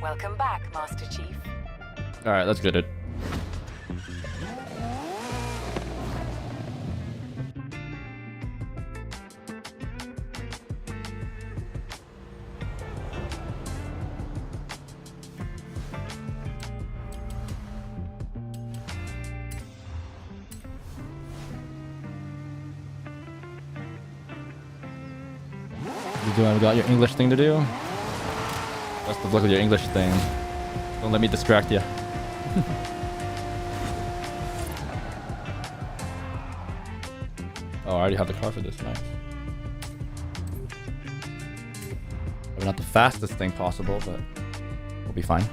Welcome back, Master Chief. Alright, let's get it. You got your English thing to do? Best of luck with your English thing. Don't let me distract you. Oh, I already have the car for this. Nice. Maybe not the fastest thing possible, but we'll be fine.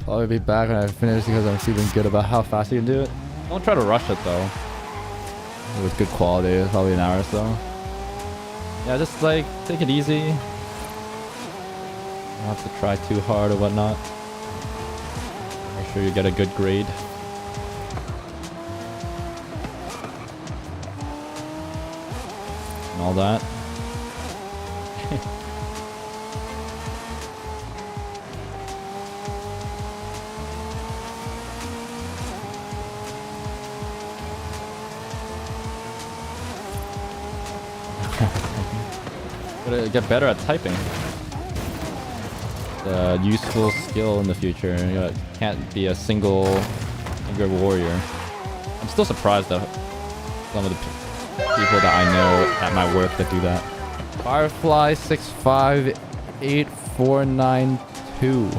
Probably be back when I finish because I'm feeling good about how fast you can do it. Don't try to rush it though. With good quality, probably an hour or so. Yeah, just like take it easy. Don't have to try too hard or whatnot. Make sure you get a good grade. And all that. Gotta get better at typing. It's a useful skill in the future. You can't be a single finger warrior. I'm still surprised at some of the people that I know at my work that do that. Firefly658492.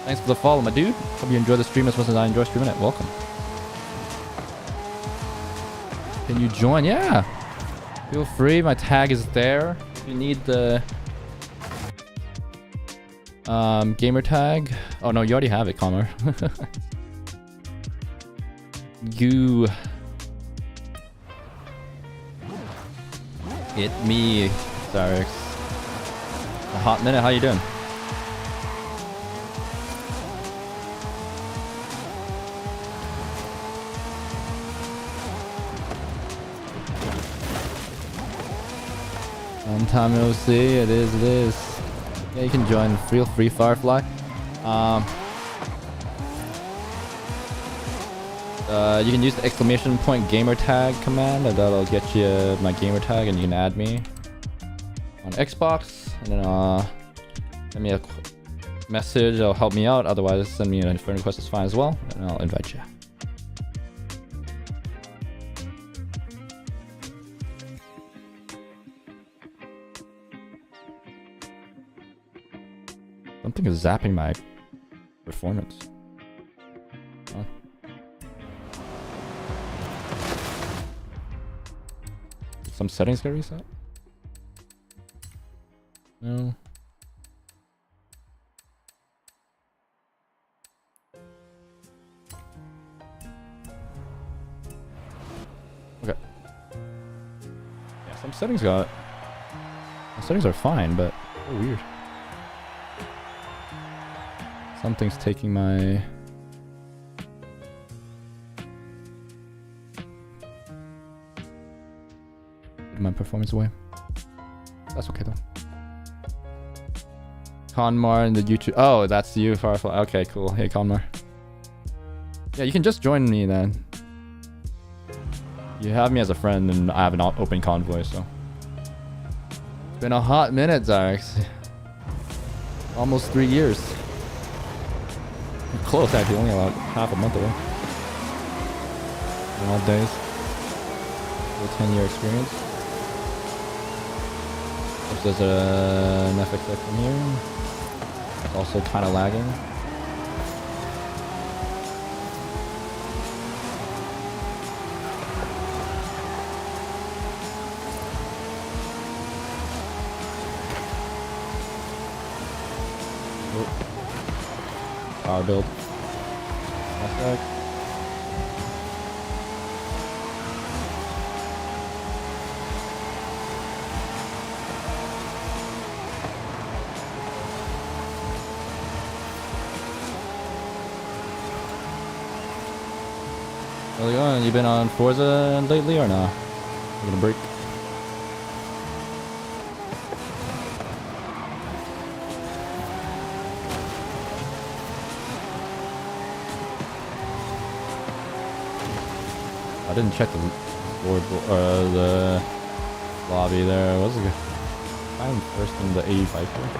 Thanks for the follow, my dude. Hope you enjoy the stream as much as I enjoy streaming it. Welcome. Can you join? Yeah. Feel free, my tag is there. If you need the gamer tag. Oh no, you already have it, Connor. You hit me, Zarix. A hot minute, how you doing? Long time no see. It is. Yeah, you can join. Feel free, Firefly. You can use the exclamation point gamer tag command, and that'll get you my gamer tag, and you can add me on Xbox. And then send me a message. It'll help me out. Otherwise, send me a friend request is fine as well, and I'll invite you. Something is zapping my performance. Huh? Did some settings get reset? No. Okay. Yeah, some settings got... The settings are fine, but they're weird. Something's taking my performance away. That's okay though. Conmar in the YouTube. Oh, that's you, Firefly. Okay, cool. Hey, Conmar. Yeah, you can just join me then. You have me as a friend, and I have an open convoy, so. It's been a hot minute, Zarix. Almost 3 years. Close, actually. Only about half a month away. In odd days. A 10-year experience. There's an FX from here. It's also kind of lagging. power build. That's right. How's it going? You been on Forza lately or not? Taking a break? I didn't check the board or the lobby there. Was it? I'm first in the 85 here.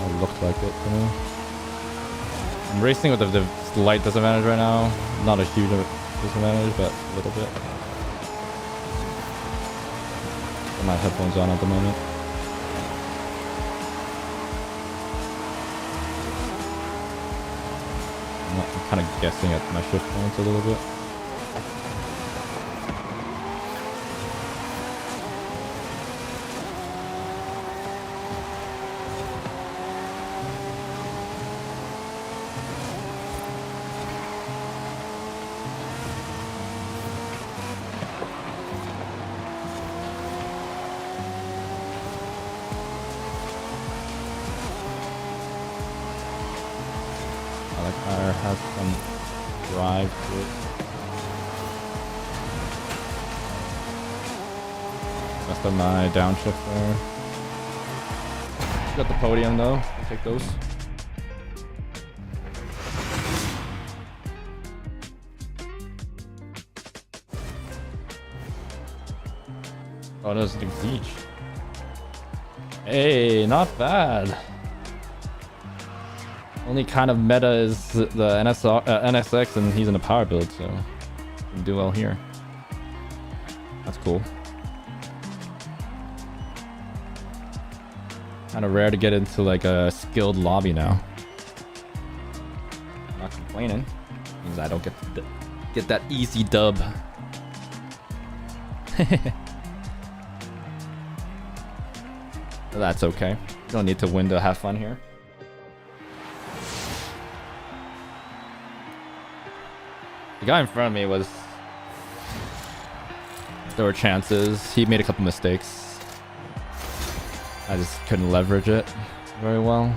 It looked like it to me. I'm racing with the slight disadvantage right now. Not a huge disadvantage, but a little bit. Got my headphones on at the moment. I'm kind of guessing at my shift points a little bit. Car has some drive to it. Messed up my downshift there. Got the podium though. I'll take those. Oh, there's the Siege. Hey, not bad. Only kind of meta is the NSX, and he's in a power build, so can do well here. That's cool. Kind of rare to get into like a skilled lobby now. I'm not complaining. Means I don't get that easy dub. That's okay. You don't need to win to have fun here. The guy in front of me was... There were chances. He made a couple mistakes. I just couldn't leverage it very well.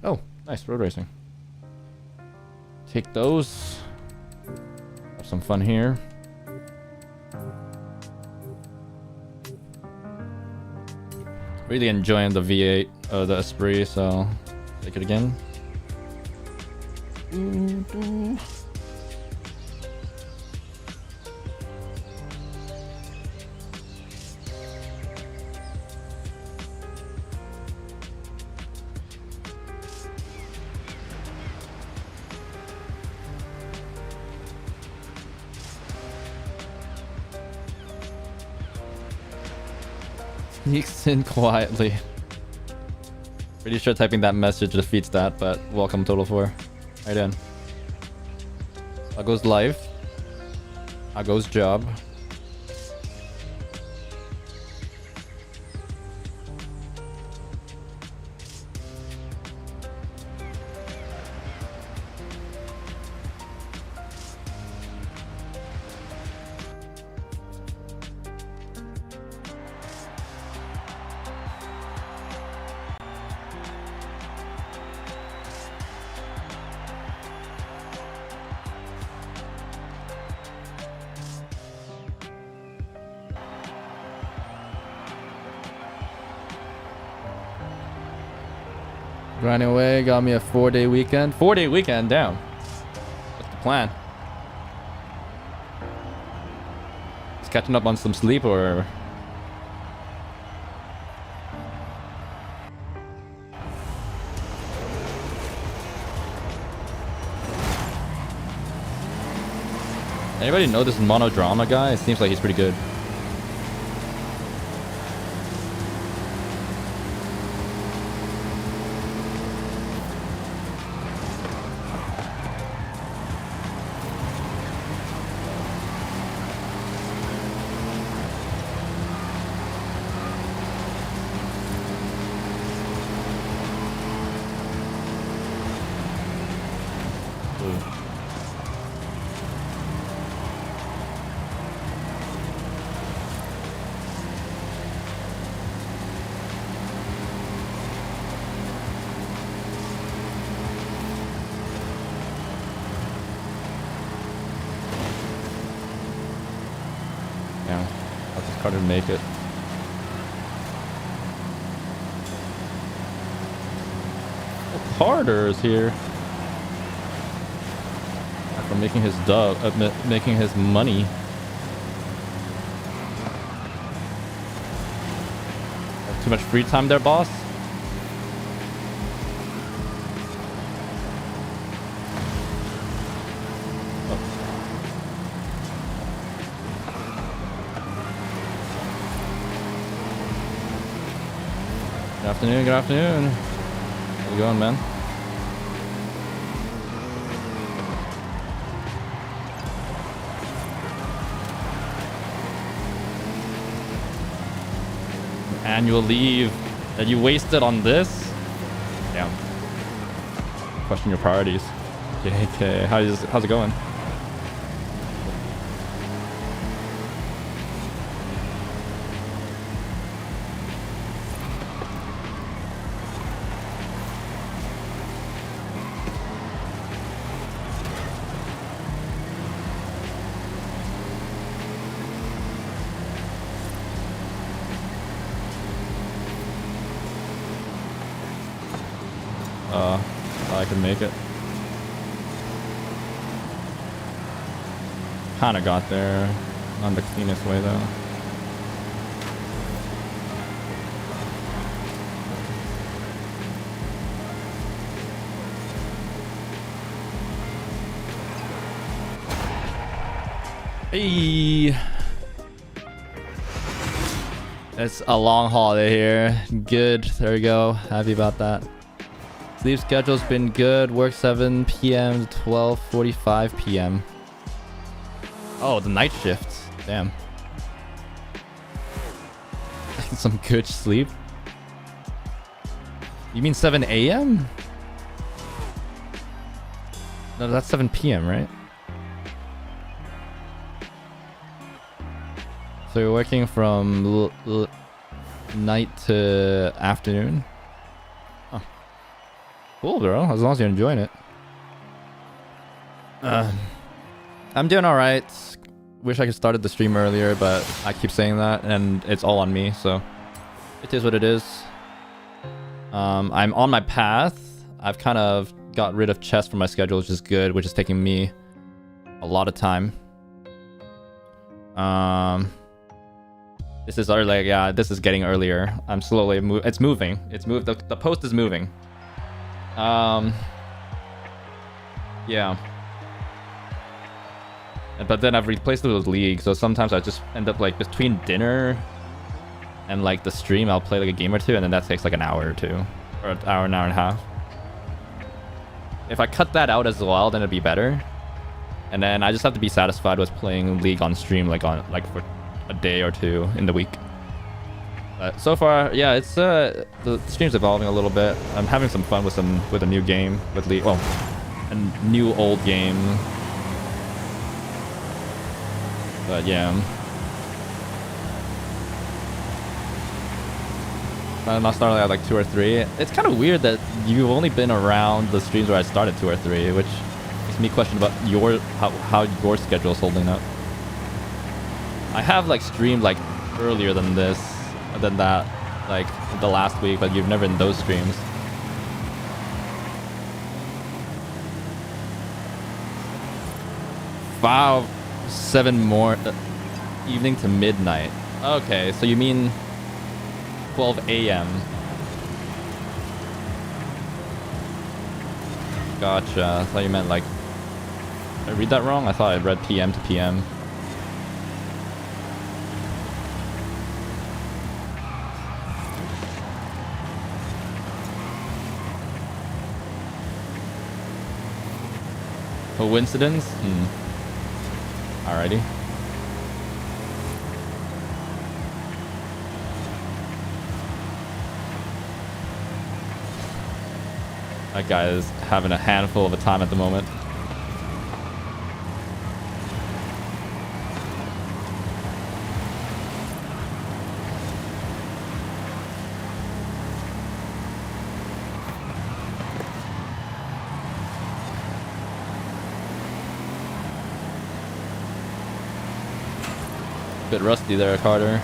Oh, nice road racing. Take those. Have some fun here. Really enjoying the V8, the Esprit, so take it again. Sneaks in quietly. Pretty sure typing that message defeats that, but welcome Total 4. Right in. How goes life? How goes job? Grinding away, got me a 4-day weekend. 4-day weekend, damn. What's the plan? Just catching up on some sleep or... Anybody know this monodrama guy? It seems like he's pretty good. Yeah, I'll just try to make it. Oh, Carter is here. After making his making his money. Have too much free time there, boss? Good afternoon, good afternoon. How's it going, man? Annual leave that you wasted on this? Damn. Question your priorities. JK, how's it going? I can make it. Kinda got there. Not the cleanest way though. Hey! It's a long holiday here. Good. There we go. Happy about that. Sleep schedule's been good. Work 7 p.m. to 12:45 p.m. Oh, the night shifts. Damn. Some good sleep. You mean 7 a.m.? No, that's 7 p.m., right? So you're working from night to afternoon? Huh. Cool, bro. As long as you're enjoying it. I'm doing alright. Wish I could started the stream earlier, but I keep saying that, and it's all on me, so... It is what it is. I'm on my path. I've kind of got rid of chess from my schedule, which is good, which is taking me a lot of time. This is early, yeah, this is getting earlier. I'm slowly it's moving. It's moved. The post is moving. Yeah. But then I've replaced it with League, so sometimes I just end up like between dinner and like the stream, I'll play like a game or two, and then that takes like an hour or two, or an hour and a half. If I cut that out as well, then it'd be better. And then I just have to be satisfied with playing League on stream, like for a day or two in the week. But so far, yeah, it's the stream's evolving a little bit. I'm having some fun with a new game with League. Well, a new old game. But yeah, I started at like 2 or 3. It's kind of weird that you've only been around the streams where I started 2 or 3, which makes me question about how your schedule is holding up. I have like streamed like earlier than that, like the last week, but you've never in those streams. 5, 7 more evening to midnight. Okay, so you mean 12 a.m. Gotcha. I thought you meant like... Did I read that wrong? I thought I read PM to PM. Coincidence? Alrighty. That guy is having a handful of a time at the moment. Bit rusty there, Carter.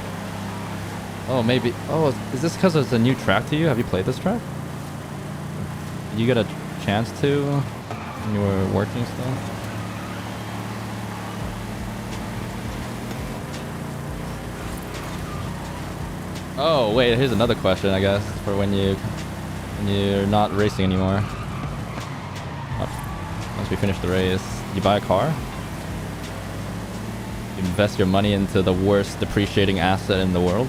Oh, maybe. Oh, is this because it's a new track to you? Have you played this track? Did you get a chance to when you were working still? Oh, wait. Here's another question, I guess, for when you're not racing anymore. Oh, once we finish the race, you buy a car? Invest your money into the worst depreciating asset in the world,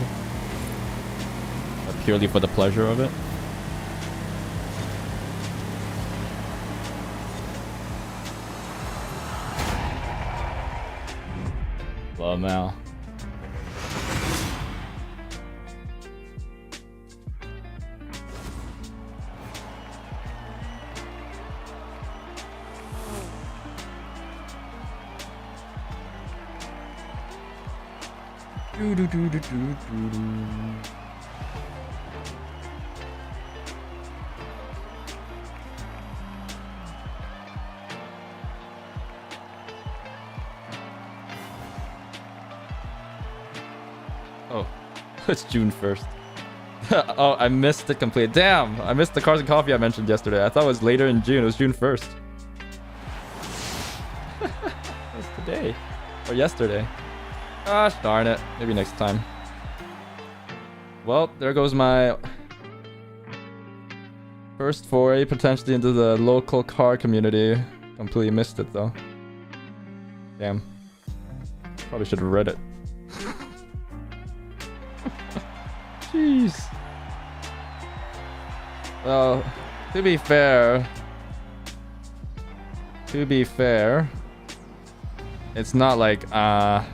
purely for the pleasure of it. Love Mal. Oh, it's June 1st. Oh, I missed it completely. Damn, I missed the Cars and Coffee I mentioned yesterday. I thought it was later in June. It was June 1st. That's today. Or yesterday. Gosh darn it. Maybe next time. Well, there goes my first foray potentially into the local car community. Completely missed it though. Damn. Probably should have read it. Jeez. Well, to be fair, it's not like I'm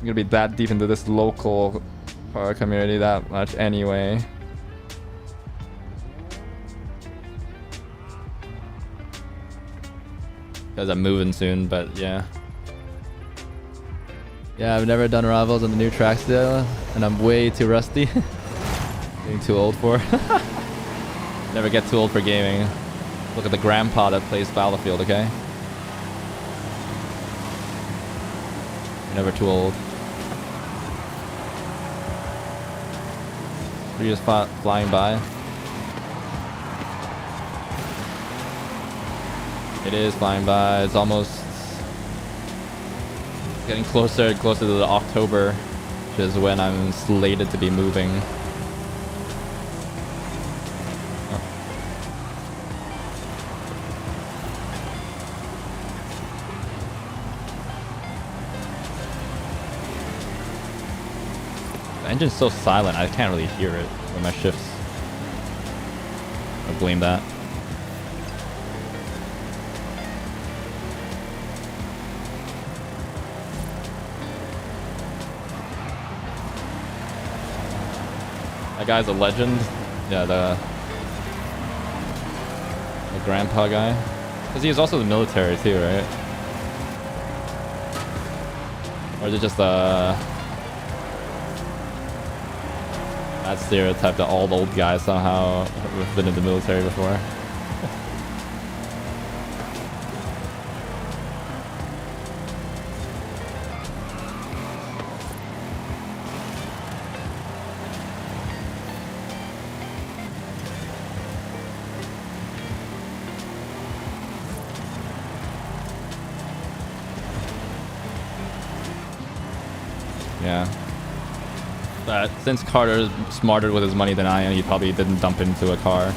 gonna be that deep into this local car community that much anyway. Because I'm moving soon, but yeah. Yeah, I've never done rivals on the new track still, and I'm way too rusty. Getting too old for. Never get too old for gaming. Look at the grandpa that plays Battlefield, okay? You're never too old. Are you just flying by? It is flying by. It's almost getting closer and closer to the October, which is when I'm slated to be moving. Oh. The engine's so silent, I can't really hear it when my shifts. I blame that. That guy's a legend. Yeah, the grandpa guy. Because he was also the military too, right? Or is it just that stereotype that all the old guys somehow have been in the military before? Yeah. But since Carter's smarter with his money than I am, he probably didn't dump it into a car.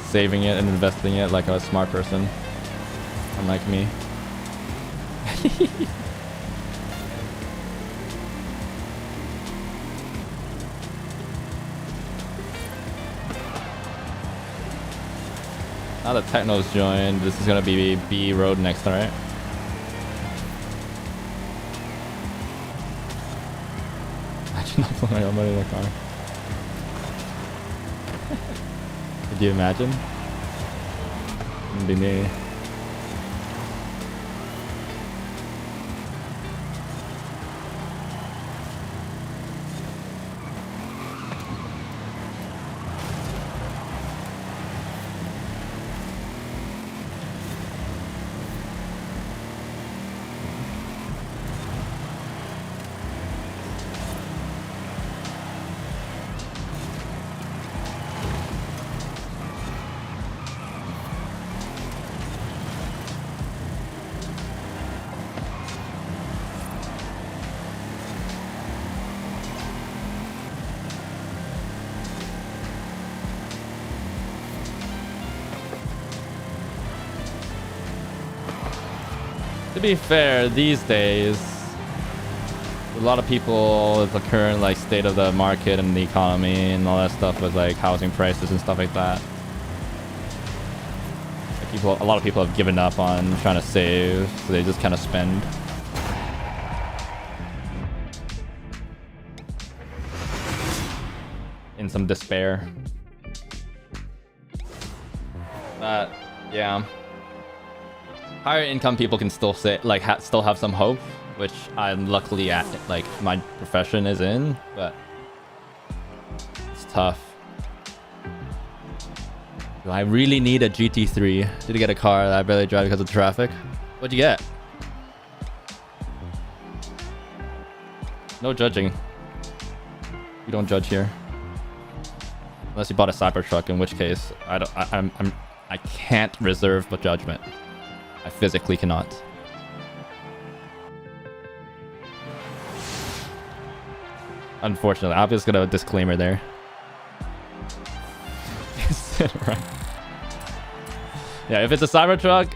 Saving it and investing it like a smart person. Unlike me. Now that Techno's joined, this is gonna be B road next, alright? Imagine not putting my own money in the car. Could you imagine? Wouldn't be me. To be fair, these days, a lot of people with the current like state of the market and the economy and all that stuff with like housing prices and stuff like that. Like a lot of people have given up on trying to save, so they just kind of spend. In some despair. But yeah. Higher income people can still say like still have some hope, which I'm luckily at like my profession is in, but it's tough. Do I really need a GT3 to get a car that I barely drive because of traffic? What'd you get? No judging. We don't judge here. Unless you bought a Cybertruck, in which case I can't reserve the judgment. I physically cannot. Unfortunately, I'm just gonna disclaimer there. Right. Yeah, if it's a Cybertruck,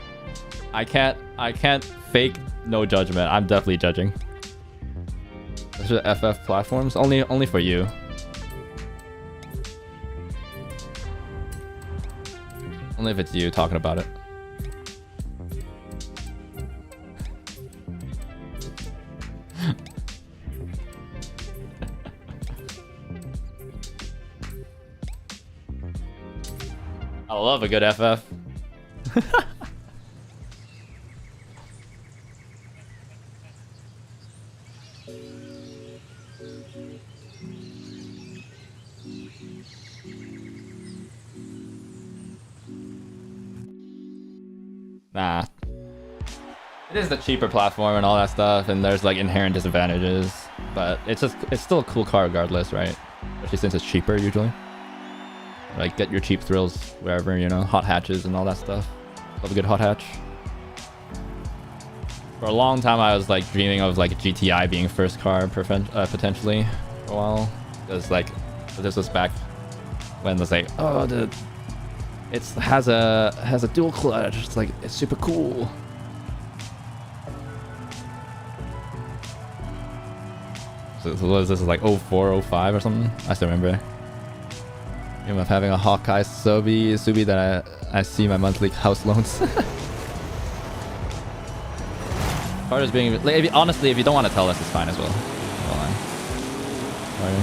I can't fake no judgment. I'm definitely judging. Those are FF platforms, only for you. Only if it's you talking about it. I love a good FF. Nah. It is the cheaper platform and all that stuff, and there's like inherent disadvantages, but it's still a cool car regardless, right? Especially since it's cheaper usually. Like get your cheap thrills wherever, you know, hot hatches and all that stuff. Love a good hot hatch. For a long time I was like dreaming of like GTI being first car potentially for a while. Because like this was back when it was like, oh, it has a dual clutch. It's like it's super cool. So what is this, like 04, 05 or something? I still remember. Of having a Hawkeye Subi that I see my monthly house loans. Carter's being like, honestly, if you don't want to tell us, it's fine as well. Hold on.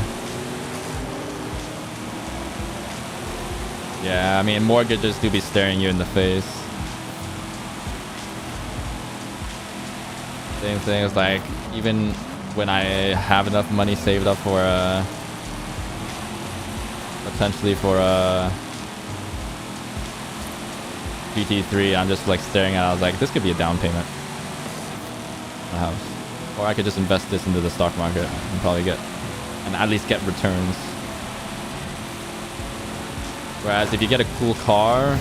Yeah, I mean mortgages do be staring you in the face. Same thing as like even when I have enough money saved up for potentially for a GT3, I'm just like staring at it. I was like, this could be a down payment on a house. Or I could just invest this into the stock market and probably get, and at least get returns. Whereas if you get a cool car,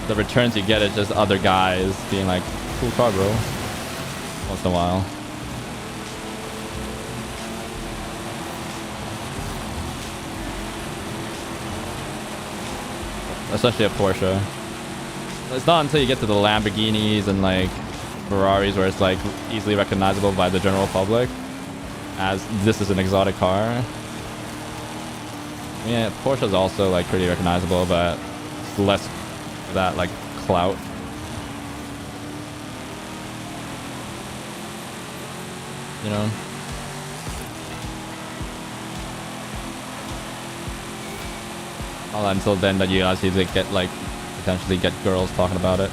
the returns you get is just other guys being like, cool car, bro. once in a while. Especially a Porsche. It's not until you get to the Lamborghinis and like Ferraris where it's like easily recognizable by the general public as this is an exotic car. Yeah, Porsche is also like pretty recognizable, but it's less that like clout. You know? Well, until then that you actually get like potentially get girls talking about it.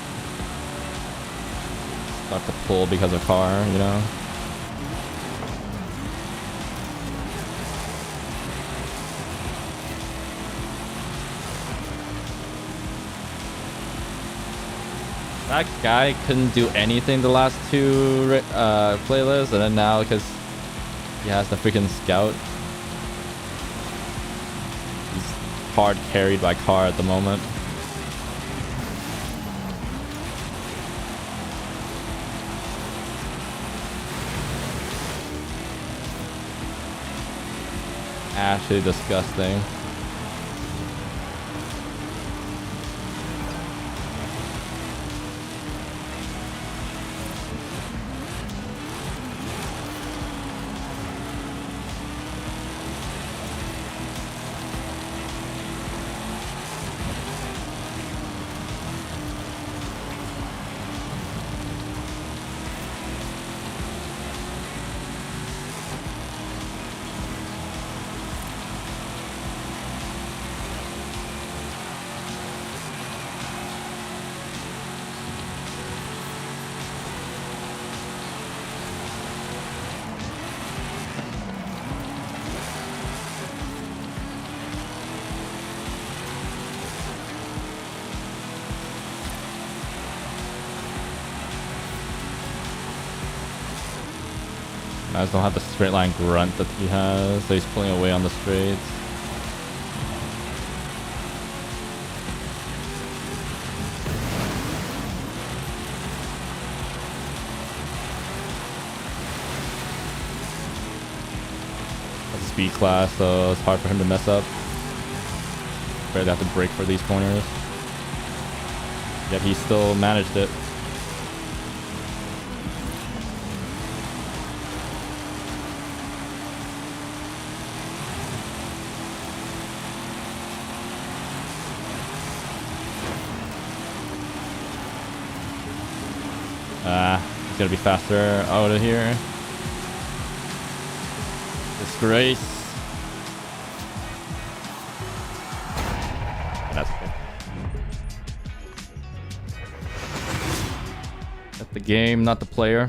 Start to pull because of car, you know? That guy couldn't do anything the last two playlists, and then now because he has the freaking scout, he's hard carried by car at the moment. Actually disgusting. I just don't have the straight line grunt that he has, so he's pulling away on the straights. That's a speed class, so it's hard for him to mess up. Barely have to brake for these corners. Yet he still managed it. He's gonna be faster out of here. Disgrace. That's okay. That's the game, not the player.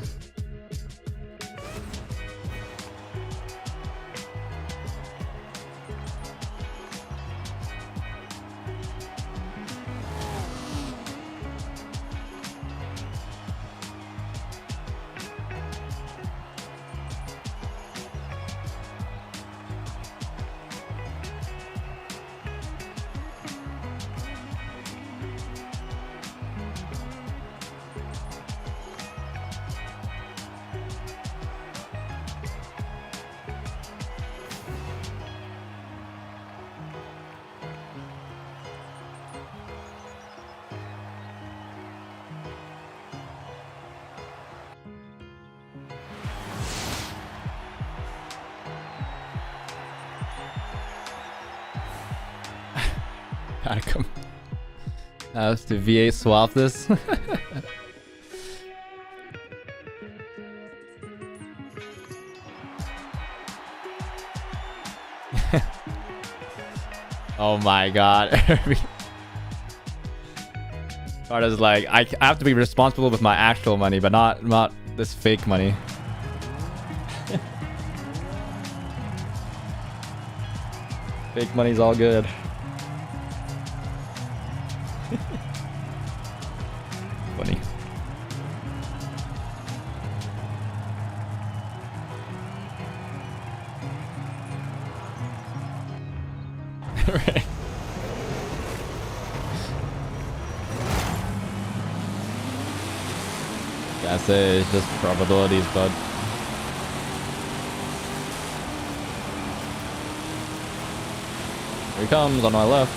Let's do V8 swap this. Oh my god. Carter's like, I have to be responsible with my actual money, but not this fake money. Fake money's all good. Funny. Right. I say it's just probabilities, bud. Here he comes on my left.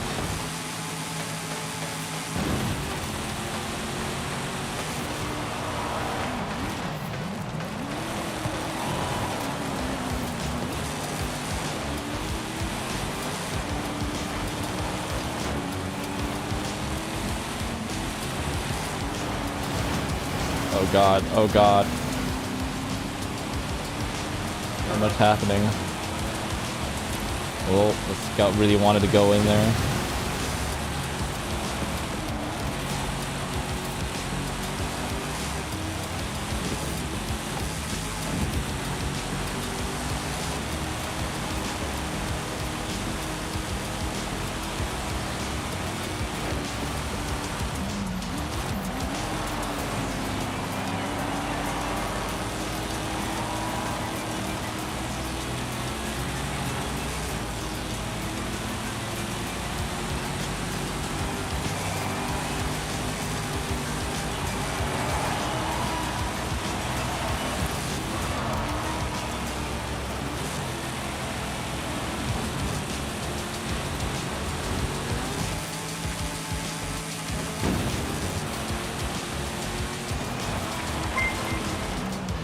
Oh god, oh god. Not much happening. Well, the scout really wanted to go in there.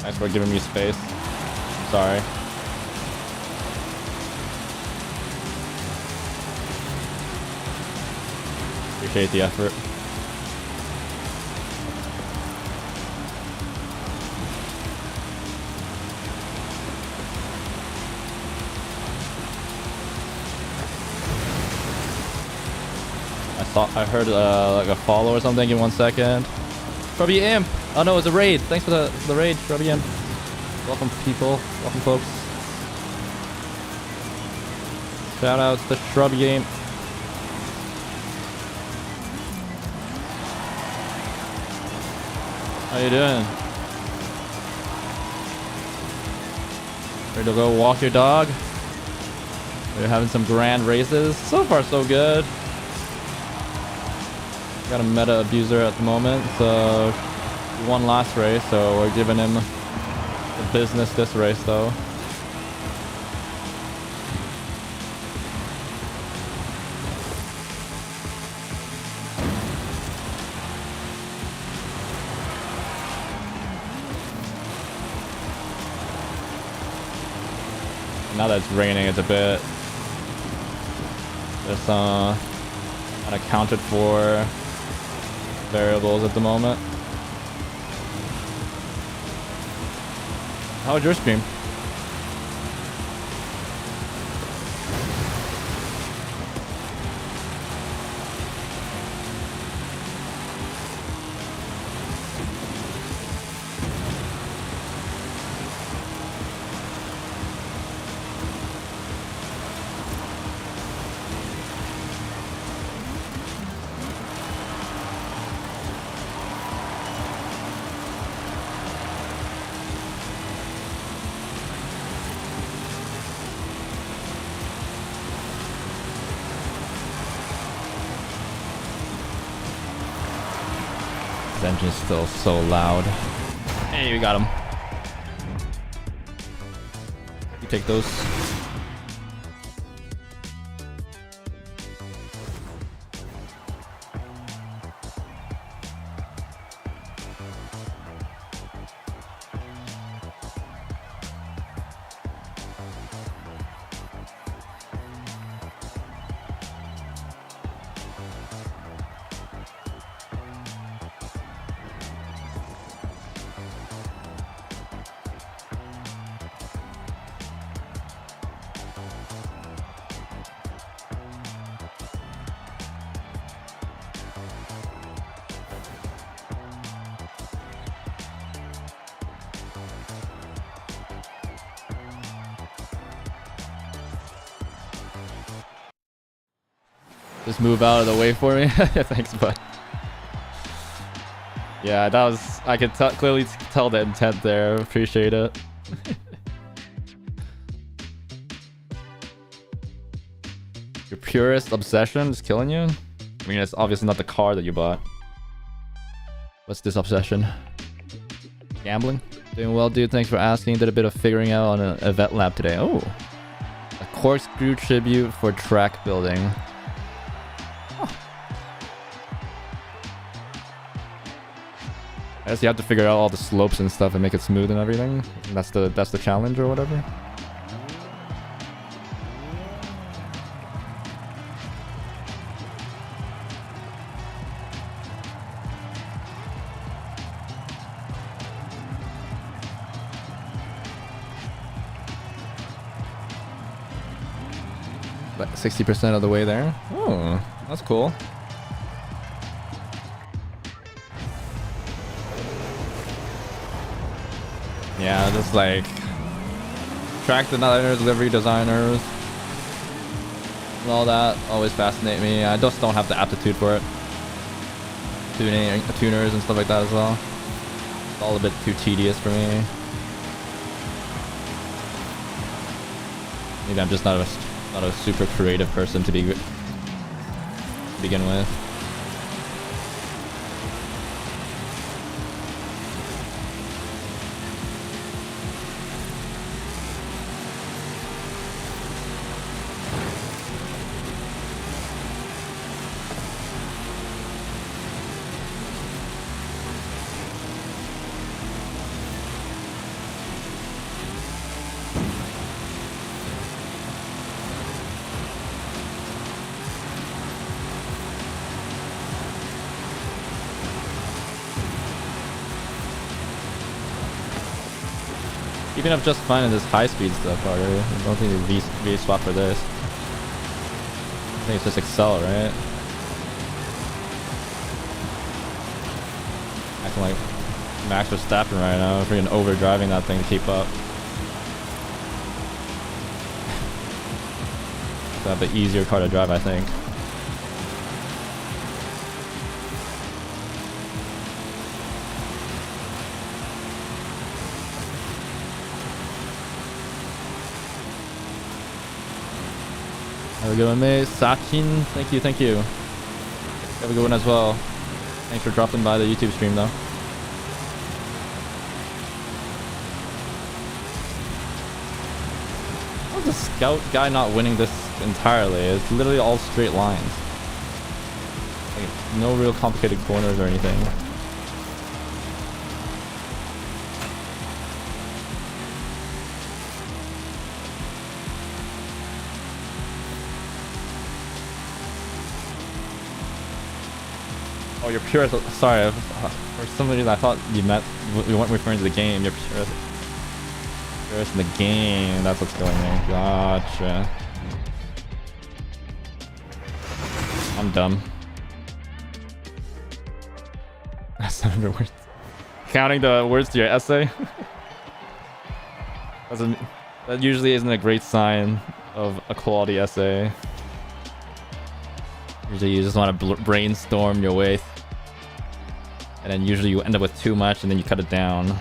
Thanks for giving me space. Sorry. Appreciate the effort. I heard like a follow or something. Give me 1 second. Shrubby Imp. Oh no, it's a raid. Thanks for the raid, Shrubby Imp. Welcome people. Welcome folks. Shout outs to Shrubby Imp. How you doing? Ready to go walk your dog? We're having some grand races. So far so good. Got a meta abuser at the moment, so he won last race, so we're giving him the business this race though. Now that it's raining, it's a bit just unaccounted for variables at the moment. How was your stream? His engine's still so loud. Hey, we got him. You take those. Just move out of the way for me. Yeah, thanks, bud. Yeah, that was... I could clearly tell the intent there. Appreciate it. Your purest obsession is killing you? I mean, it's obviously not the car that you bought. What's this obsession? Gambling? Doing well, dude. Thanks for asking. Did a bit of figuring out on an event lab today. Oh. A corkscrew tribute for track building. Oh. I guess you have to figure out all the slopes and stuff and make it smooth and everything. That's the challenge or whatever. Like 60% of the way there. Oh, that's cool. Yeah, just like track designers, livery designers, and all that always fascinate me. I just don't have the aptitude for it. Tuning, tuners and stuff like that as well. It's all a bit too tedious for me. Maybe I'm just not a super creative person to begin with. Keeping up just fine in this high-speed stuff, Carter. I don't think the V swap for this. I think it's just Excel, right? Acting like Max Verstappen right now, freaking overdriving that thing to keep up. To have the easier car to drive, I think. Have a good one, mate. Sachin, thank you. Have a good one as well. Thanks for dropping by the YouTube stream, though. How's the scout guy not winning this entirely? It's literally all straight lines. Like, no real complicated corners or anything. Oh, you're pure. Sorry, for some reason I thought you meant we weren't referring to the game. You're pure in the game. That's what's going on. Gotcha. I'm dumb. That's 700 words. Counting the words to your essay. That usually isn't a great sign of a quality essay. Usually you just want to brainstorm your way, and then usually you end up with too much and then you cut it down.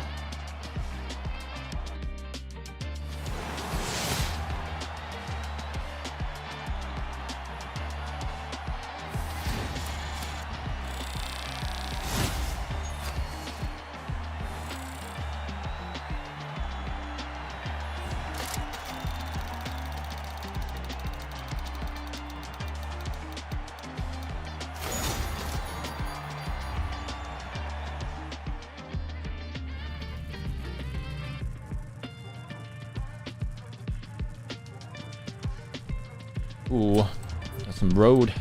Ooh, got some road.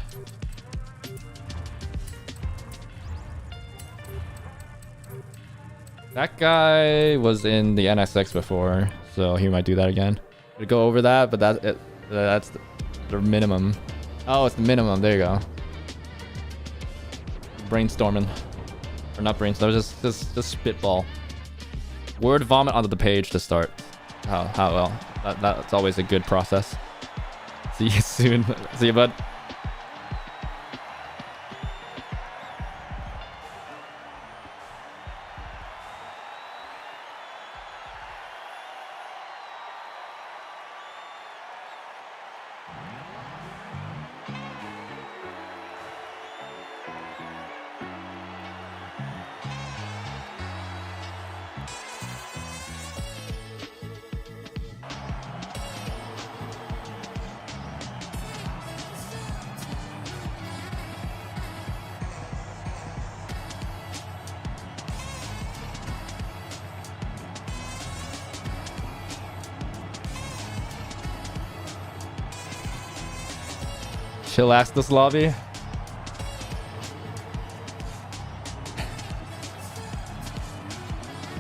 That guy was in the NSX before, so he might do that again. We go over that, but that's the minimum. Oh, it's the minimum. There you go. Brainstorming, or not brainstorm, just spitball. Word vomit onto the page to start. How well? That's always a good process. See you soon. See you, bud. Chillax this lobby.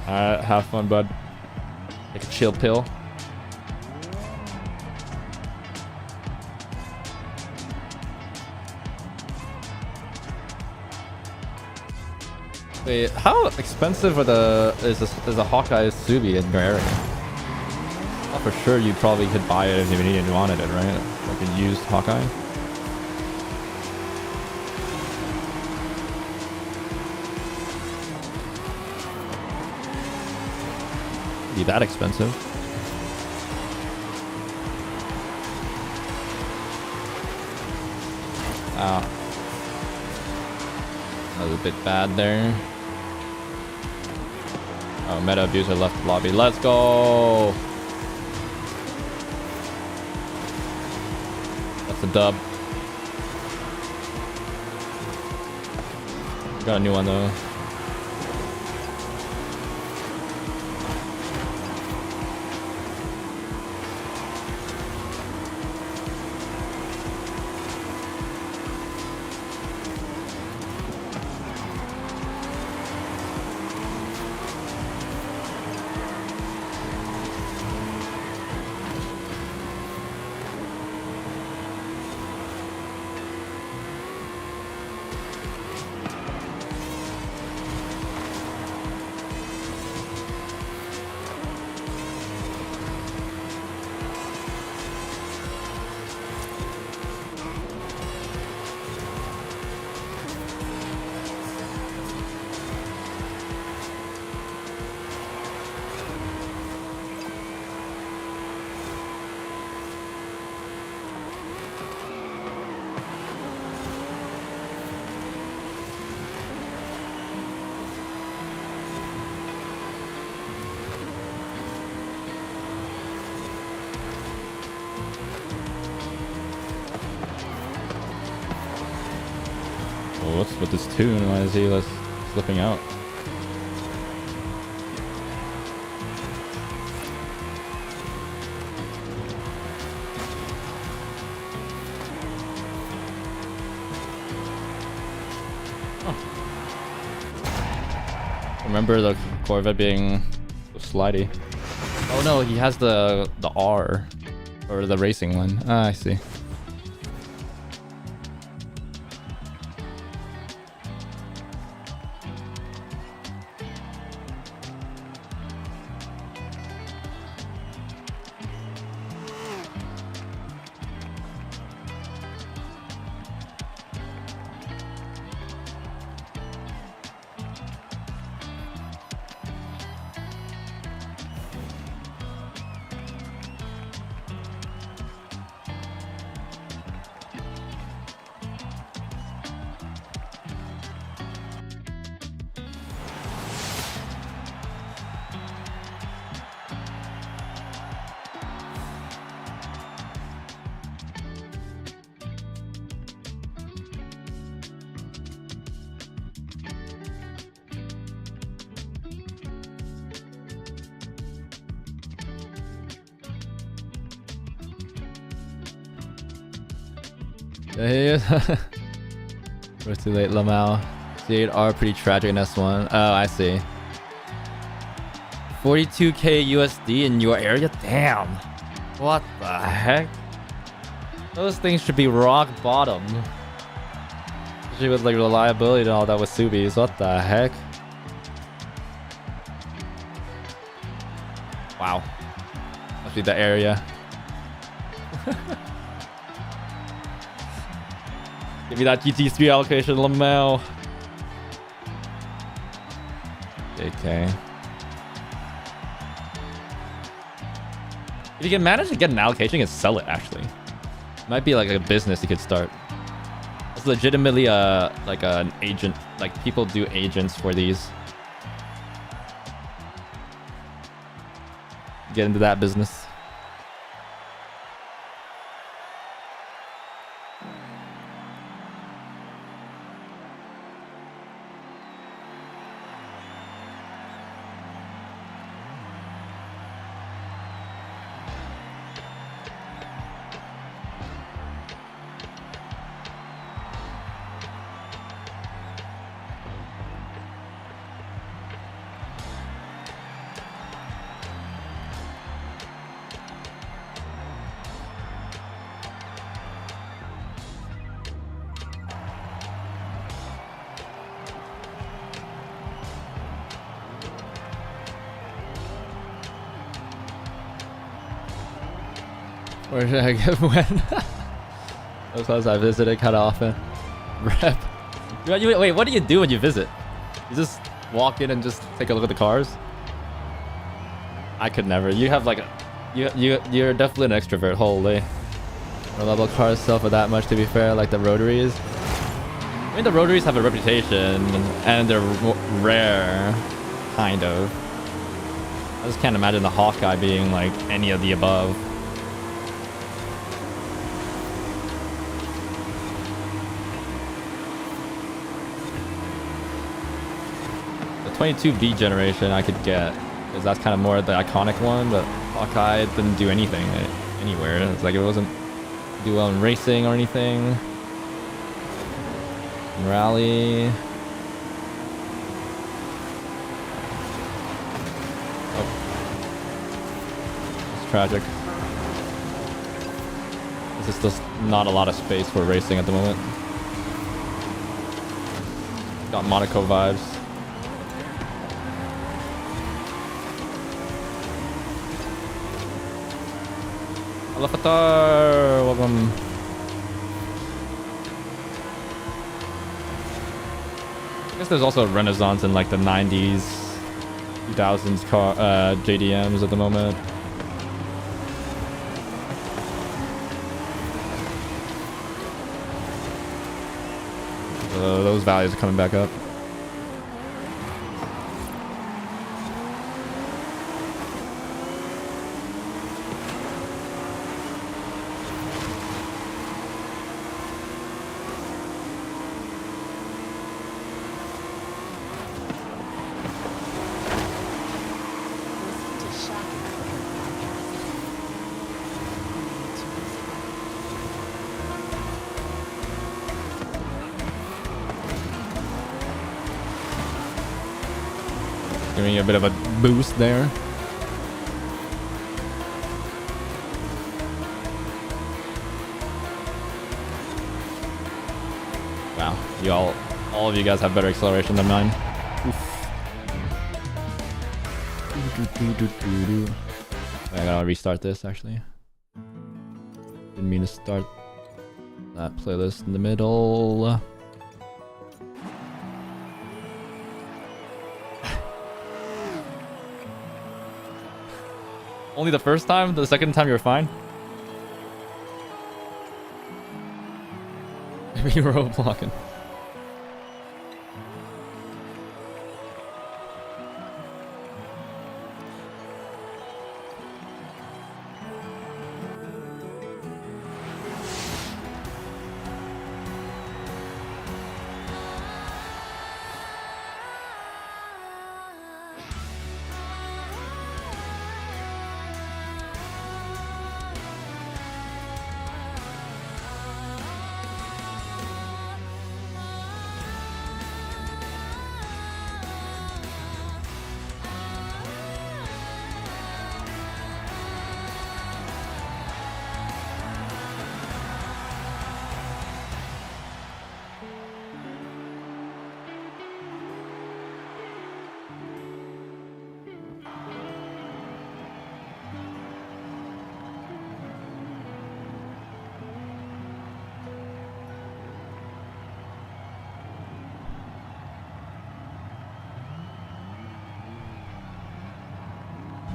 Alright, have fun, bud. Take a chill pill. Wait, how expensive are is a Hawkeye Subi in your area? Oh, for sure, you probably could buy it if you needed and wanted it, right? Like a used Hawkeye. Be that expensive? Ah. That was a bit bad there. Oh, meta abuser left the lobby. Let's go! That's a dub. Got a new one though. What's with this tune? Why is he slipping out? Oh. Remember the Corvette being so slidey. Oh no, he has the R or the racing one. Ah, I see. We're too late, Lamau. C8 are pretty tragic in S1. Oh, I see. 42k USD in your area? Damn. What the heck? Those things should be rock bottom. Especially with like reliability and all that with Subis. What the heck? Wow. Must be the area. Give me that GT3 allocation, Lamau. Okay. If you can manage to get an allocation, you can sell it, actually. Might be like a business you could start. It's legitimately like an agent. Like, people do agents for these. Get into that business. Where should I get when? Those clubs I visited kind of often. Rep. Wait, what do you do when you visit? You just walk in and just take a look at the cars? I could never. You have like you're definitely an extrovert. Holy. Reliable cars sell for that much, to be fair, like the rotaries. I mean, the rotaries have a reputation and they're rare, kind of. I just can't imagine the Hawkeye being like any of the above. The 22B generation I could get, because that's kind of more the iconic one, but Hawkeye didn't do anything anywhere. It's like it wasn't do well in racing or anything. In rally. Oh. It's tragic. This is just not a lot of space for racing at the moment. Got Monaco vibes. Alafatar, welcome. I guess there's also a renaissance in like the 90s, 2000s car JDMs at the moment. Those values are coming back up. Giving you a bit of a boost there. Wow, all of you guys have better acceleration than mine. Oof. I gotta restart this actually. Didn't mean to start that playlist in the middle. Only the first time? The second time you were fine? Maybe you were roadblocking.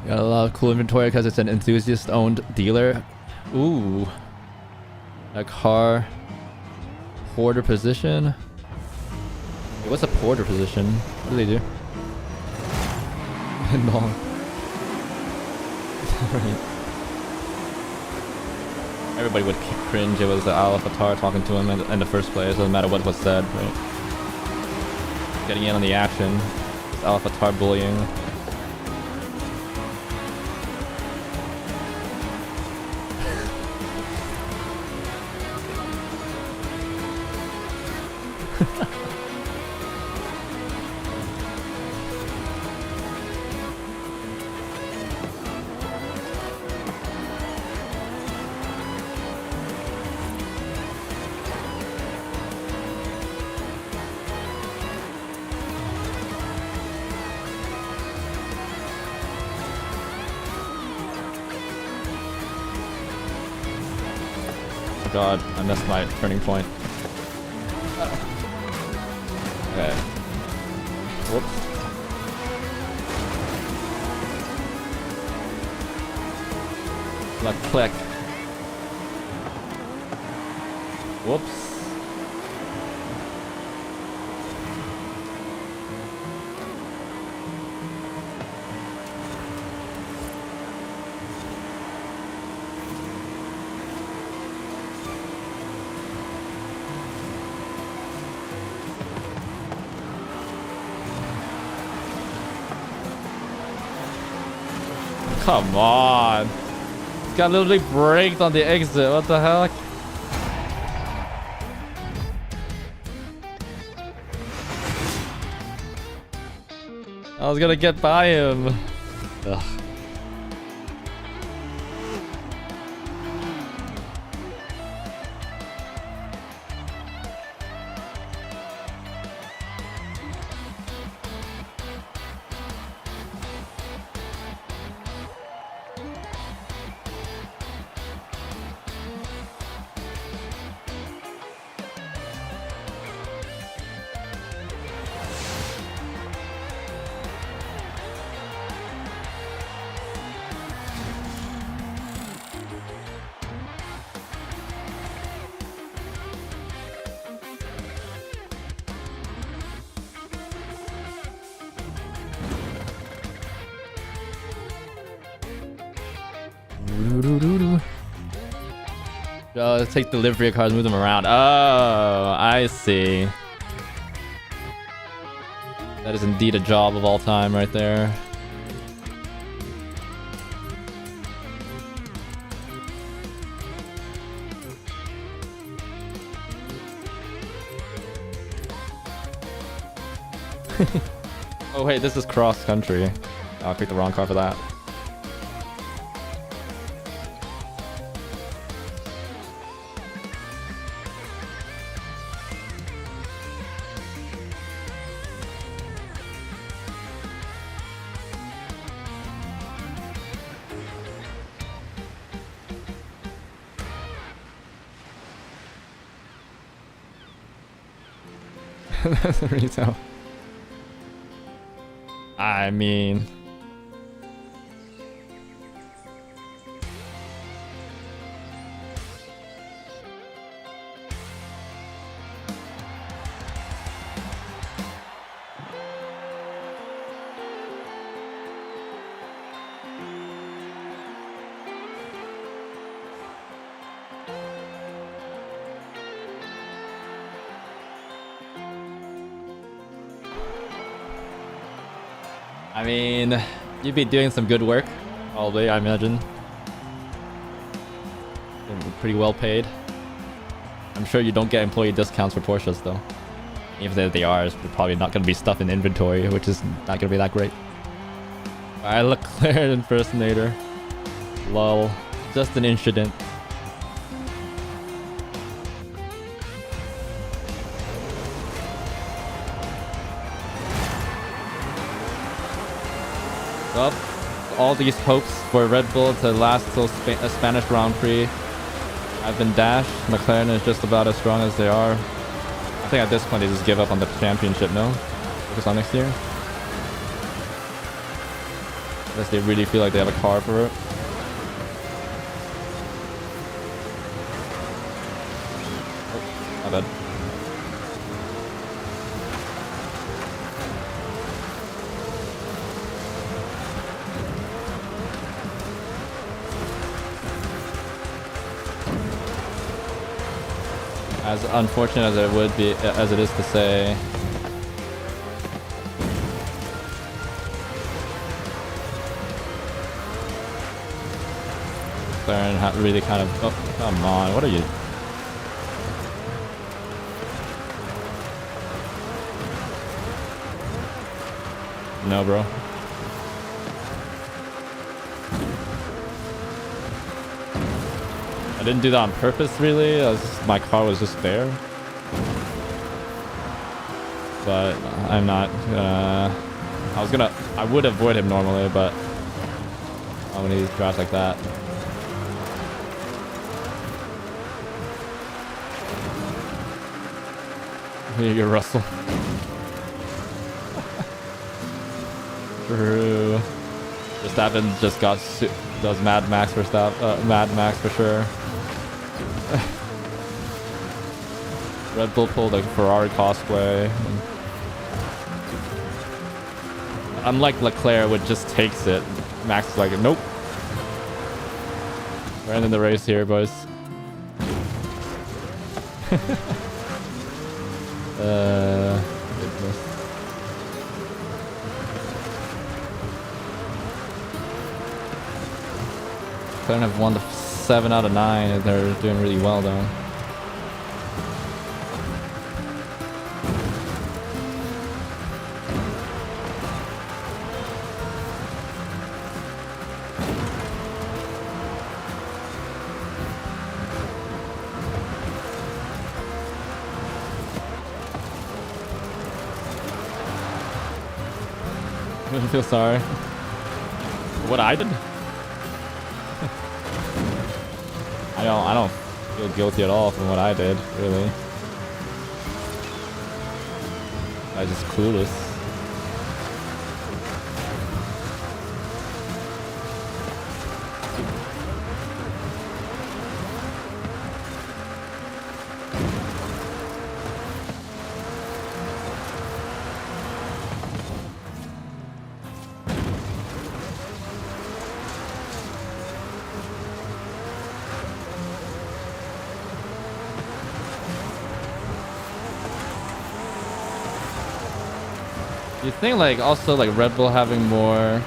Got a lot of cool inventory because it's an enthusiast-owned dealer. Ooh. A car porter position. Wait, what's a porter position? What do they do? No. Everybody would cringe. It was the Alafatar talking to him in the first place. Doesn't matter what was said, right? Getting in on the action. It's Alafatar bullying. god, I missed my turning point. Okay. Whoops. Like click. Whoops. Come on. Got literally braked on the exit. What the heck? I was gonna get by him. Ugh. Let's take delivery cars, move them around. Oh, I see. That is indeed a job of all time right there. Oh wait, this is cross country. Oh, I picked the wrong car for that. That's the retail. I mean, you'd be doing some good work, probably, I imagine. Pretty well paid. I'm sure you don't get employee discounts for Porsches, though. Even if they are, it's probably not going to be stuff in inventory, which is not going to be that great. Alright, Leclerc impersonator. Lol. Just an incident. Well, all these hopes for Red Bull to last till a Spanish Grand Prix have been dashed. McLaren is just about as strong as they are. I think at this point they just give up on the championship, no? Focus on next year. Unless they really feel like they have a car for it. Oh, my bad. As unfortunate as it would be, as it is to say, McLaren really kind of. Oh, come on! What are you? No, bro. I didn't do that on purpose, really. My car was just there. But I'm not gonna... I would avoid him normally, but not when he drives like that. You Russell. True. Verstappen just does Mad Max Mad Max for sure. Red Bull pulled a Ferrari cosplay. Unlike Leclerc, which just takes it. Max is like, nope. We're ending the race here, boys. Goodness. Couldn't have won the 7 out of 9 and they're doing really well though. I feel sorry. What I did? I don't feel guilty at all from what I did, really. I just clueless. You think like also like Red Bull having more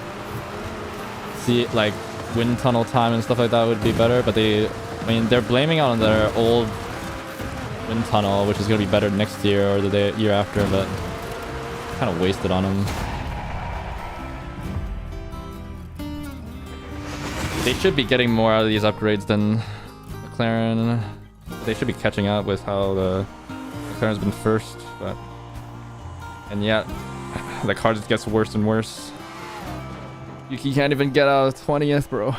like wind tunnel time and stuff like that would be better, but I mean they're blaming it on their old wind tunnel, which is gonna be better next year or the year after, but kind of wasted on them. They should be getting more out of these upgrades than McLaren. They should be catching up with how the McLaren's been first, and yet the car just gets worse and worse. You can't even get out of 20th, bro.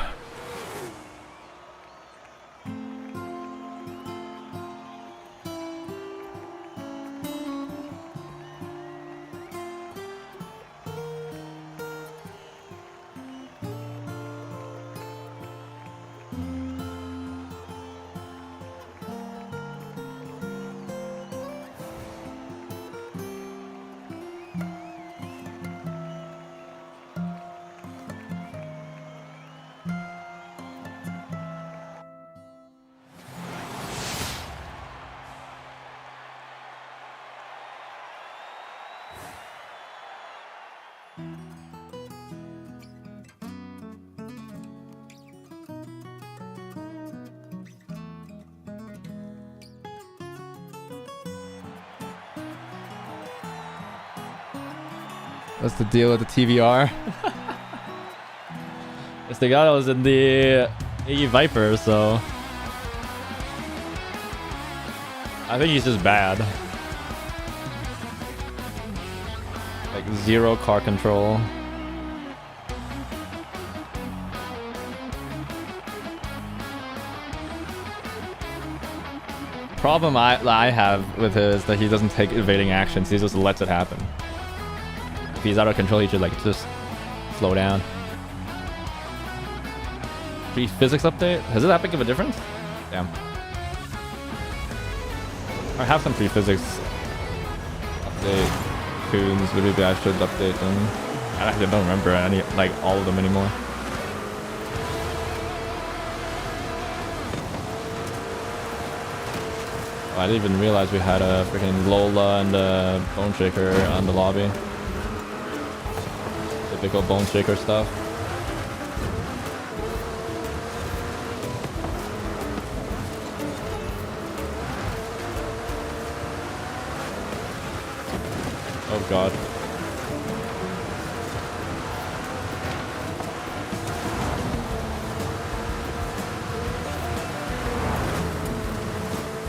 What's the deal with the TVR? Estegado was in the AE Viper, so I think he's just bad. Like zero car control. Problem I have with him is that he doesn't take evading actions. He just lets it happen. If he's out of control, he should like just slow down. Free physics update? Has it that big of a difference? Damn. I have some free physics update tunes. Maybe I should update them. I actually don't remember any, like all of them anymore. Oh, I didn't even realize we had a freaking Lola and a Bone Shaker on the lobby. Typical Bone Shaker stuff. Oh god.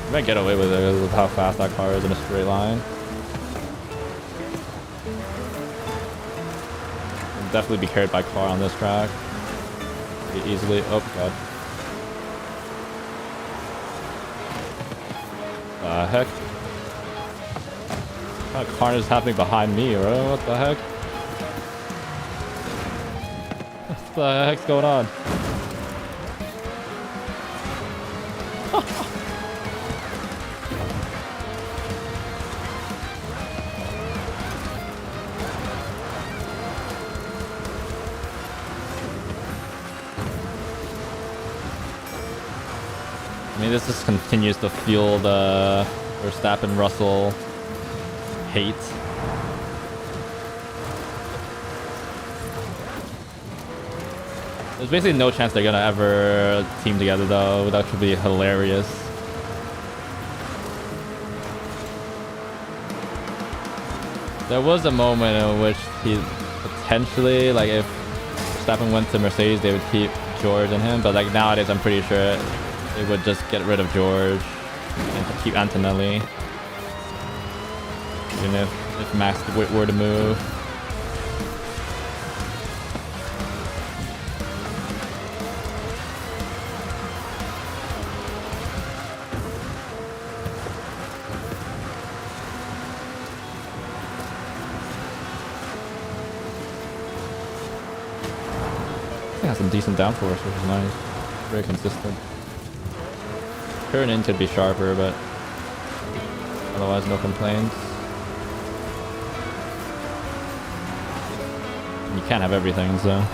I might get away with it because of how fast that car is in a straight line. Definitely be carried by car on this track pretty easily. Oh god. Heck. What kind of carnage is happening behind me, bro? What the heck? What the heck's going on? I mean, this just continues to fuel the Verstappen-Russell hate. There's basically no chance they're gonna ever team together, though. That would be hilarious. There was a moment in which he potentially, like, if Verstappen went to Mercedes, they would keep George and him. But like nowadays, I'm pretty sure they would just get rid of George and keep Antonelli. Even if Max were to move. Has some decent downforce, which is nice. Very consistent. Turn in could be sharper, but otherwise no complaints. You can't have everything, so.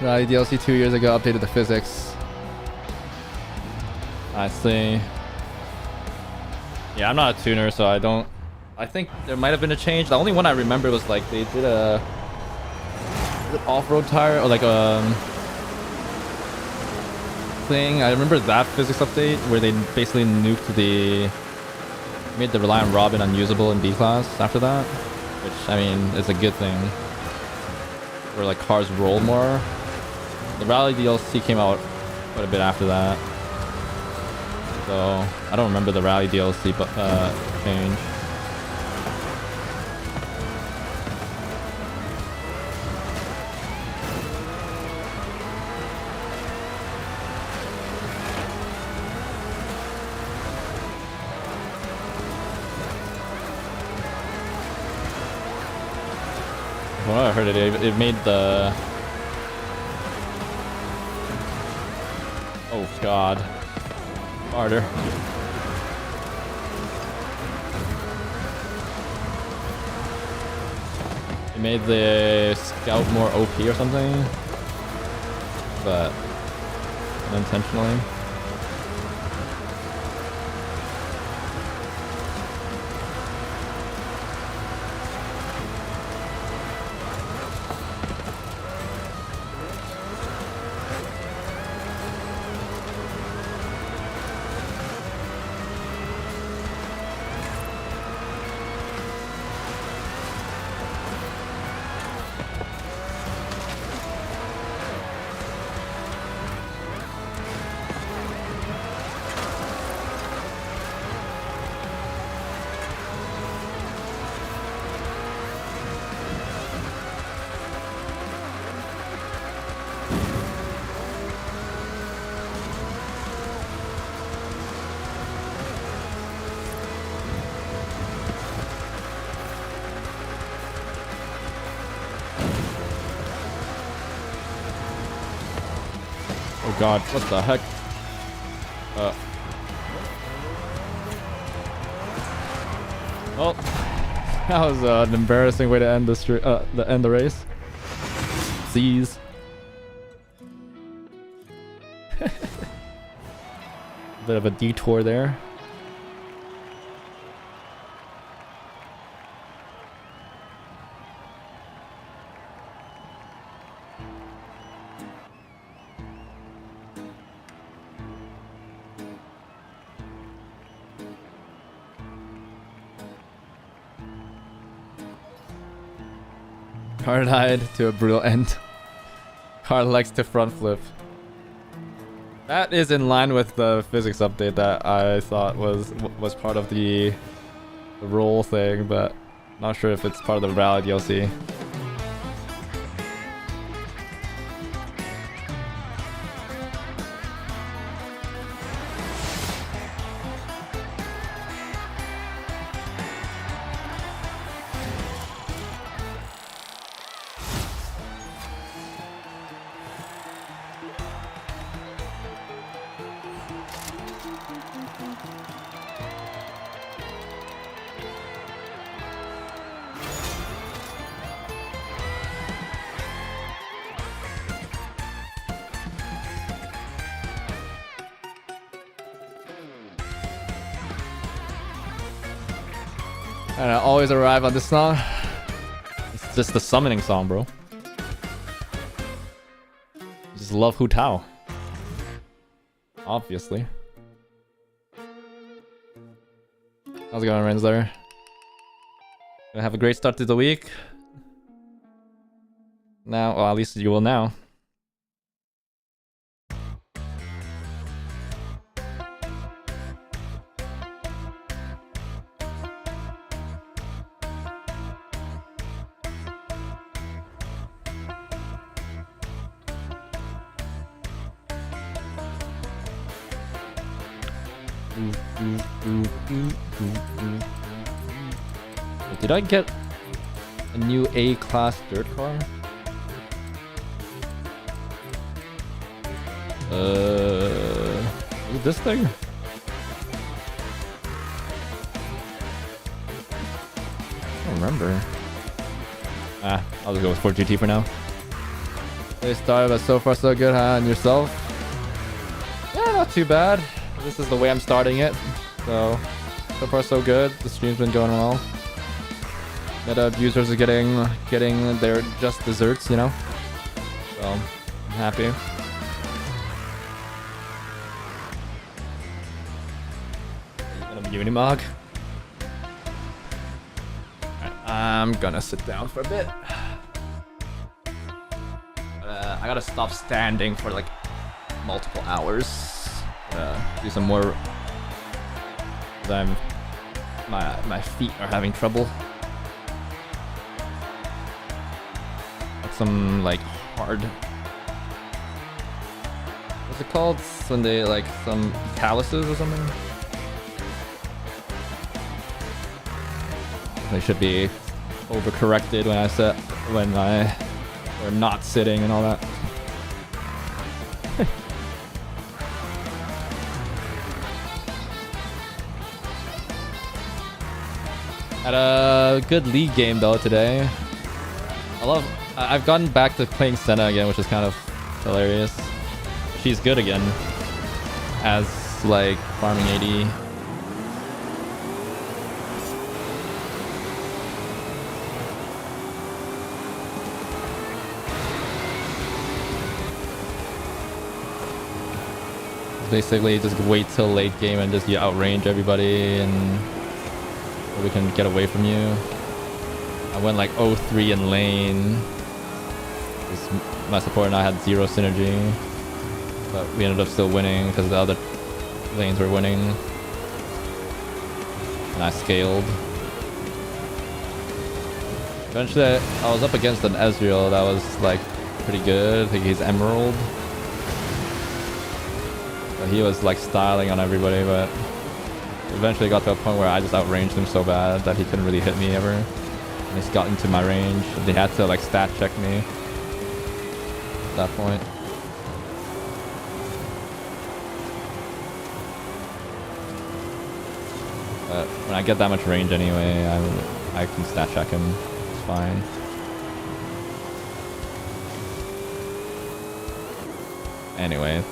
Rally DLC 2 years ago updated the physics. I see. Yeah, I'm not a tuner, so I don't. I think there might have been a change. The only one I remember was like they did a off-road tire or like a thing. I remember that physics update where they basically nuked made the Reliant Robin unusable in B class after that, which I mean is a good thing. Where like cars roll more. The Rally DLC came out quite a bit after that, so I don't remember the Rally DLC change. When I heard it made the... Oh god. Harder. It made the Scout more OP or something. But unintentionally. Oh god, what the heck? Well, that was an embarrassing way to end the race. Seize. Bit of a detour there. Car died to a brutal end. Car likes to front flip. That is in line with the physics update that I thought was part of the roll thing, but not sure if it's part of the rally DLC. And I always arrive on this song. It's just the summoning song, bro. Just love Hu Tao. Obviously. How's it going, Renslayer? Gonna have a great start to the week. Now, well, at least you will now. Did I get a new A-class dirt car? Is it this thing? I don't remember. I'll just go with Ford GT for now. They started, but so far so good, huh? And yourself? Yeah, not too bad. This is the way I'm starting it. So far so good. The stream's been going well. Meta abusers are getting their just desserts, you know? So, I'm happy. Unimog. I'm gonna sit down for a bit. I gotta stop standing for like multiple hours. Do some more. My feet are having trouble. Like some like hard. What's it called? When they like some calluses or something. They should be overcorrected when we're not sitting and all that. Had a good league game though today. I've gotten back to playing Senna again, which is kind of hilarious. She's good again as like farming AD. Basically just wait till late game and just outrange everybody and we can get away from you. I went like 0-3 in lane. My support and I had 0 synergy, but we ended up still winning because the other lanes were winning. And I scaled. Eventually I was up against an Ezreal that was like pretty good. I think he's Emerald. He was like styling on everybody, but eventually got to a point where I just outranged him so bad that he couldn't really hit me ever. And he's got into my range. They had to like stat check me at that point. But when I get that much range anyway, I can stat check him. It's fine. Anyway.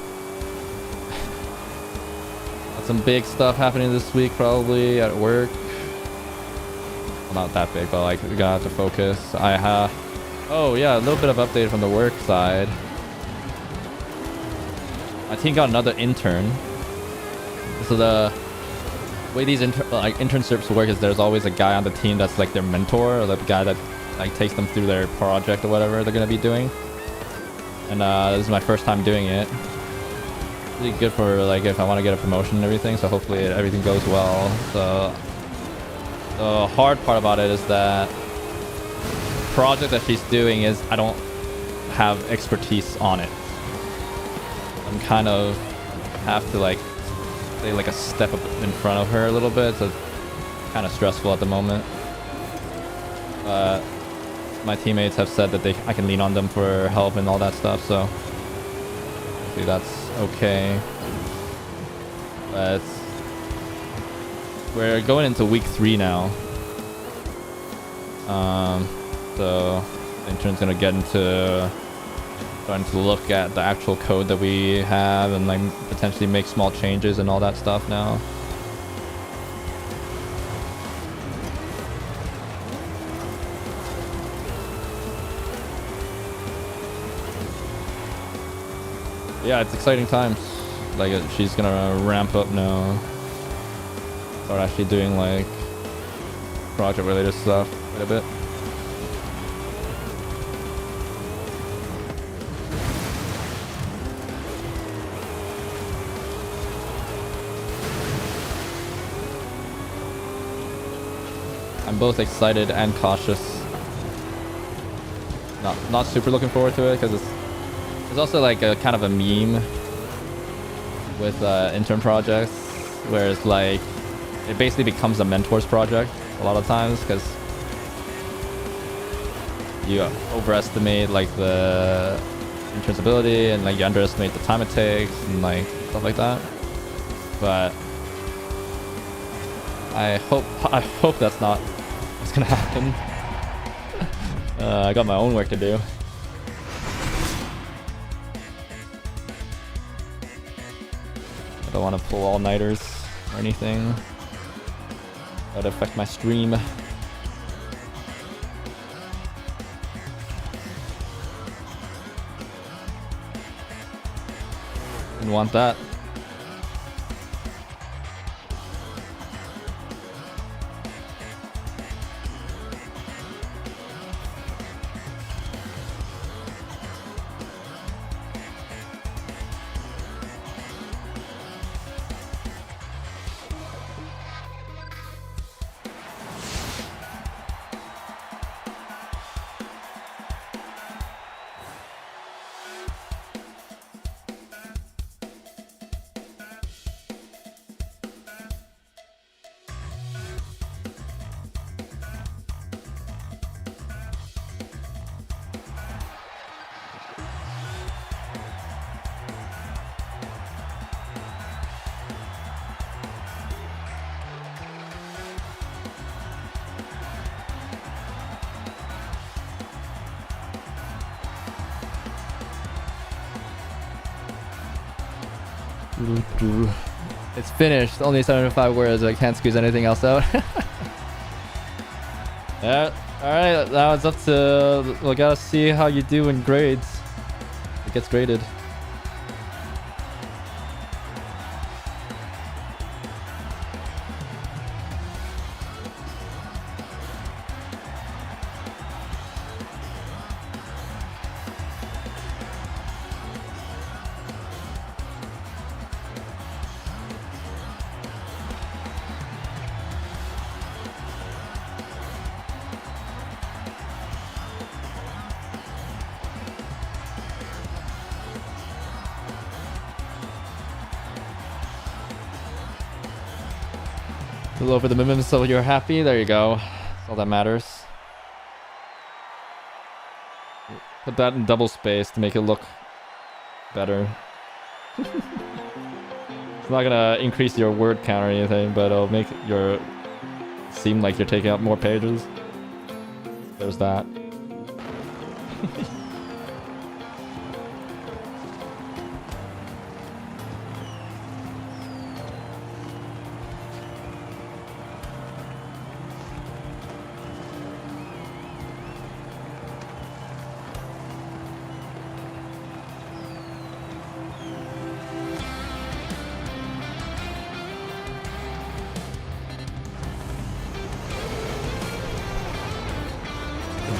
Got some big stuff happening this week probably at work. Well, not that big, but like we gotta have to focus. Oh yeah, a little bit of update from the work side. My team got another intern. So the way these internships work is there's always a guy on the team that's like their mentor, or the guy that like takes them through their project or whatever they're gonna be doing. And this is my first time doing it. Really good for like if I want to get a promotion and everything. So hopefully everything goes well. So the hard part about it is that the project that she's doing is I don't have expertise on it. I'm kind of have to like stay like a step up in front of her a little bit, so it's kind of stressful at the moment. But my teammates have said that I can lean on them for help and all that stuff, so hopefully that's okay. But we're going into week 3 now. So the intern's gonna get into starting to look at the actual code that we have and like potentially make small changes and all that stuff now. Yeah, it's exciting times. Like she's gonna ramp up now. Start actually doing like project related stuff quite a bit. I'm both excited and cautious. Not super looking forward to it because it's also like a kind of a meme with intern projects where it's like it basically becomes a mentor's project a lot of times because you overestimate like the intern's ability and like you underestimate the time it takes and like stuff like that. But I hope that's not what's gonna happen. I got my own work to do. I don't want to pull all-nighters or anything that would affect my stream. Didn't want that. It's finished. Only 75 words. I can't squeeze anything else out. Yeah. All right. Now it's up to. We gotta see how you do in grades. It gets graded. A little over the minimum, so you're happy. There you go. That's all that matters. Put that in double space to make it look better. It's not gonna increase your word count or anything, but it'll make your seem like you're taking up more pages. There's that.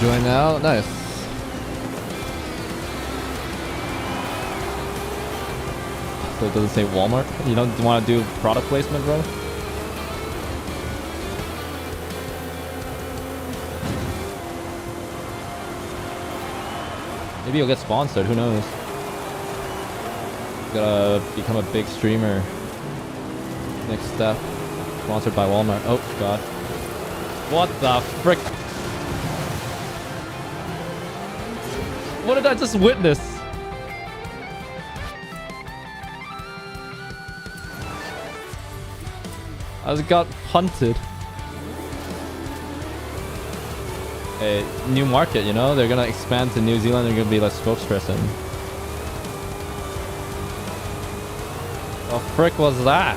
Join now, nice. So it doesn't say Walmart? You don't want to do product placement, bro? Maybe you'll get sponsored, who knows? You gotta become a big streamer. Next step. Sponsored by Walmart. Oh, God. What the frick? What did I just witness? I just got punted. A new market, you know? They're gonna expand to New Zealand. They're gonna be like spokesperson. What the frick was that?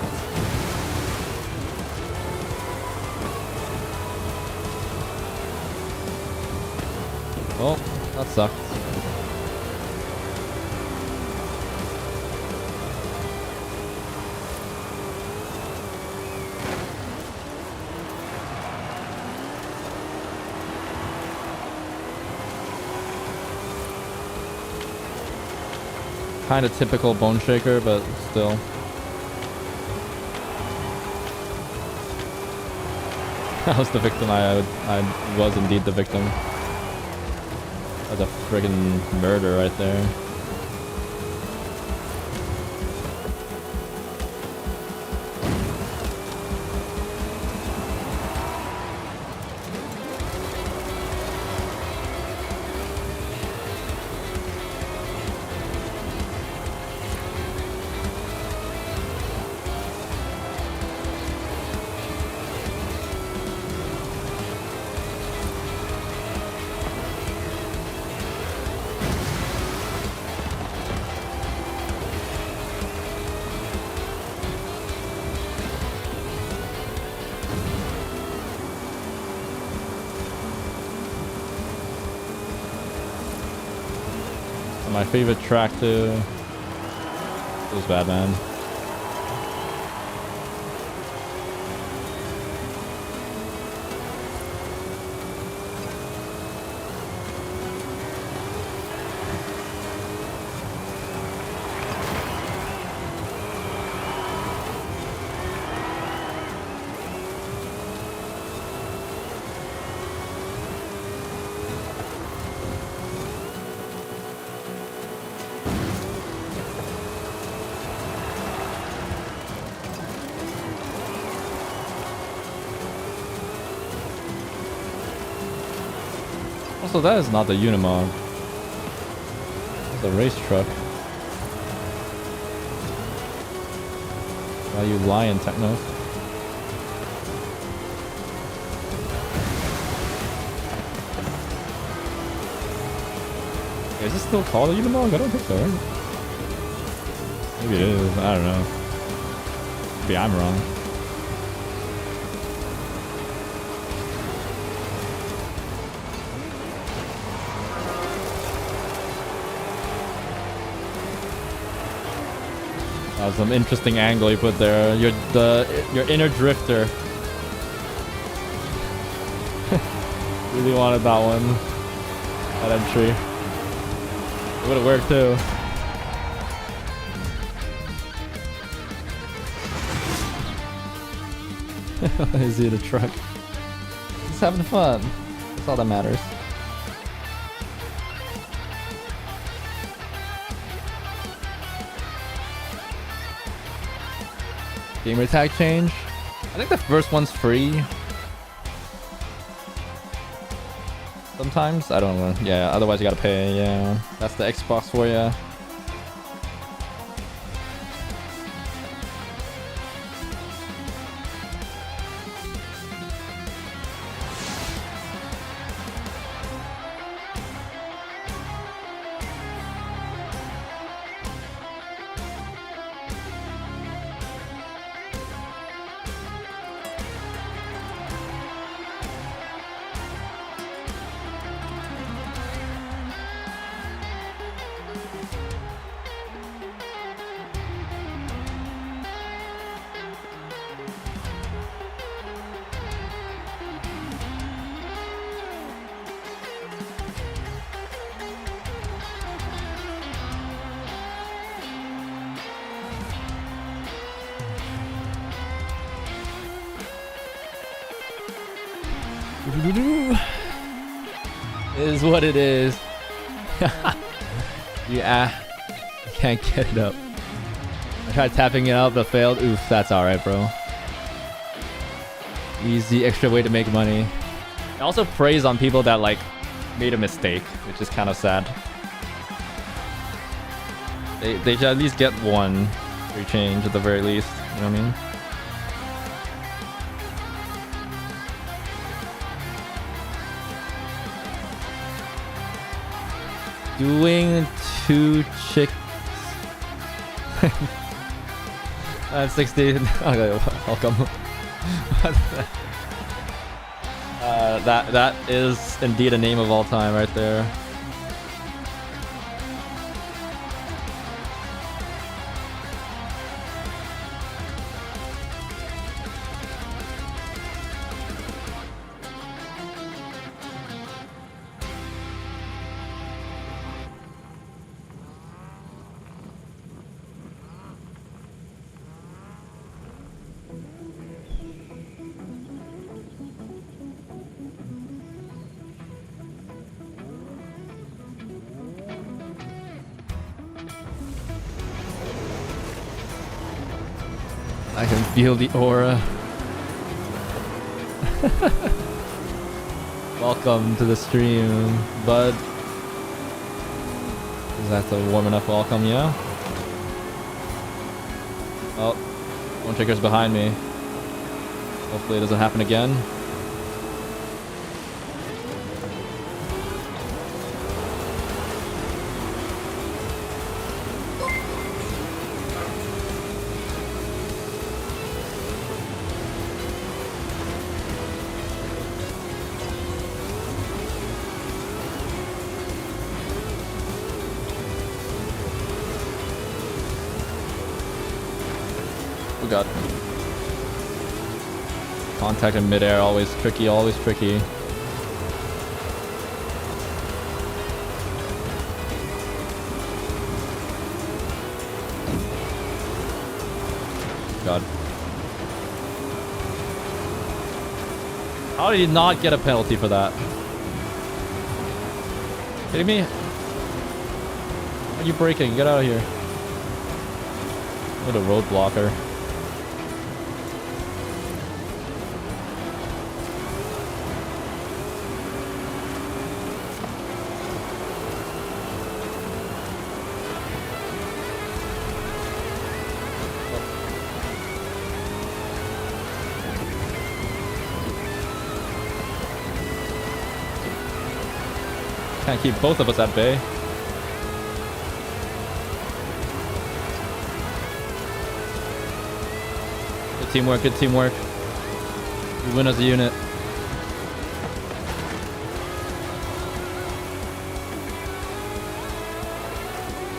Well, that sucked. Kind of typical bone shaker, but still. I was the victim. I was indeed the victim. That's a friggin' murder right there. My favorite track too. It was bad, man. Also, that is not the Unimog. It's a race truck. Why you lying, Techno? Is this still called a Unimog? I don't think so, right? Maybe it is. I don't know. Maybe I'm wrong. Some interesting angle you put there. Your inner drifter. Really wanted that one. That entry. It would have worked too. Is he in a truck? He's having fun. That's all that matters. Gamer tag change. I think the first one's free. Sometimes I don't know. Yeah, otherwise you gotta pay. Yeah, that's the Xbox for you. Is what it is. Yeah, I can't get it up. I tried tapping it out but failed. Oof, that's alright, bro. Easy extra way to make money. I also praise on people that like made a mistake, which is kind of sad. They should at least get one free change at the very least. You know what I mean? Doing 2 chicks. That's 16. Okay, welcome. That is indeed a name of all time right there. I can feel the aura. Welcome to the stream, bud. Is that a warm enough welcome, yeah? Oh, one trigger's behind me. Hopefully it doesn't happen again. God. Contact in midair, always tricky, always tricky. God. How did he not get a penalty for that? Kidding me? Are you braking? Get out of here. What a roadblocker. Can't keep both of us at bay. Good teamwork, good teamwork. We win as a unit.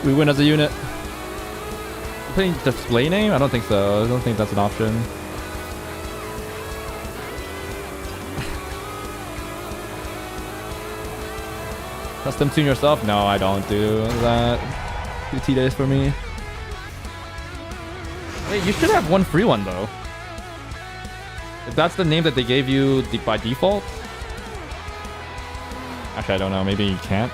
We win as a unit. You playing display name? I don't think so. I don't think that's an option. Custom tune yourself? No, I don't do that. Too tedious for me. Wait, you should have one free one though. If that's the name that they gave you by default. Actually, I don't know. Maybe you can't.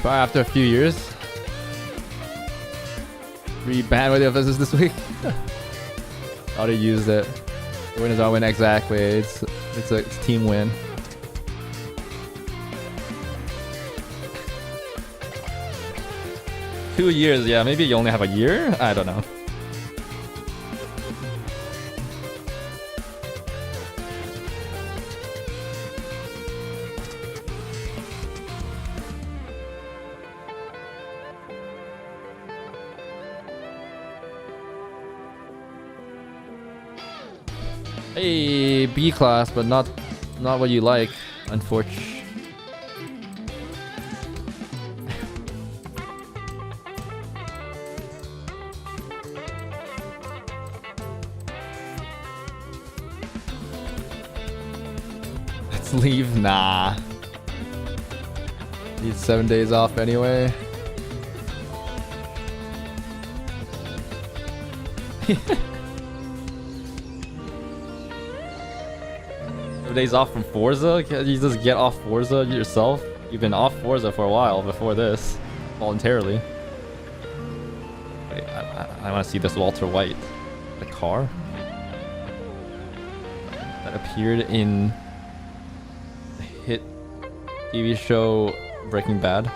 After a few years. Re-banned with the offenses this week. Already used it. The win is our win, exactly. It's a team win. 2 years, yeah, maybe you only have a year? I don't know. Hey, B class, but not what you like, unfortunately. Let's leave. Nah. Need 7 days off anyway. 7 days off from Forza? Can't you just get off Forza yourself? You've been off Forza for a while before this, voluntarily. Wait, I want to see this Walter White. The car? That appeared in the hit TV show Breaking Bad.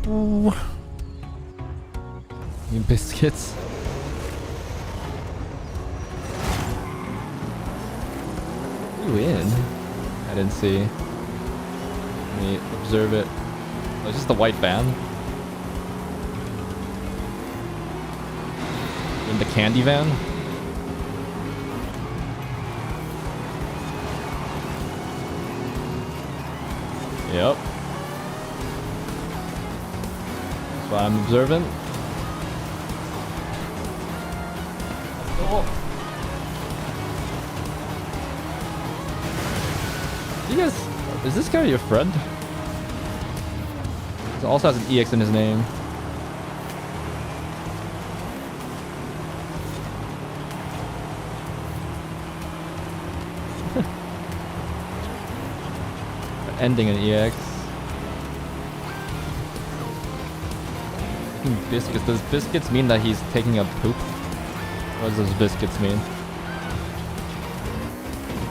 Ooh. New biscuits. You in? I didn't see. Let me observe it. Oh, it's just the white van. In the candy van. Yep. That's what I'm observing. Oh. You guys, is this guy your friend? He also has an EX in his name. Ending an EX. Biscuits. Does biscuits mean that he's taking a poop? What does biscuits mean?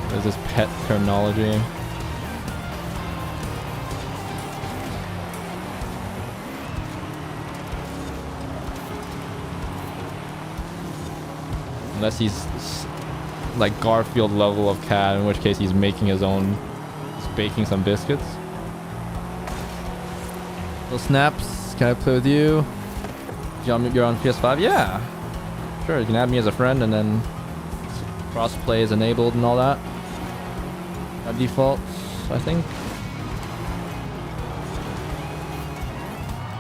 What is this pet terminology? Unless he's like Garfield level of cat, in which case he's making his own, he's baking some biscuits. Little snaps, can I play with you? You're on PS5? Yeah. Sure, you can add me as a friend and then crossplay is enabled and all that. By default, I think.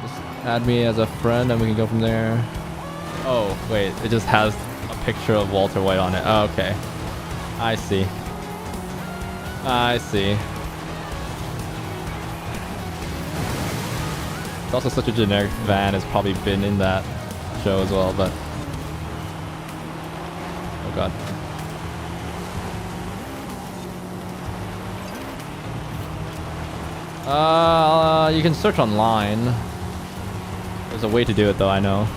Just add me as a friend and we can go from there. Oh, wait, it just has a picture of Walter White on it. Oh, okay. I see. I see. It's also such a generic van, it's probably been in that show as well, but... Oh god. You can search online. There's a way to do it though, I know.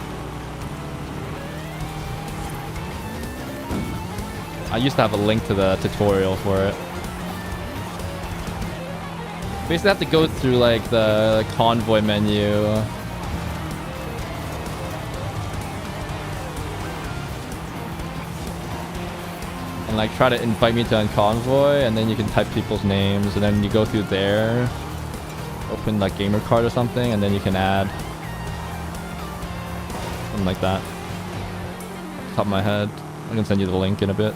I used to have a link to the tutorial for it. Basically have to go through like the convoy menu. And like try to invite me to a convoy, and then you can type people's names, and then you go through there, open like gamer card or something, and then you can add something like that. Off the top of my head. I can send you the link in a bit.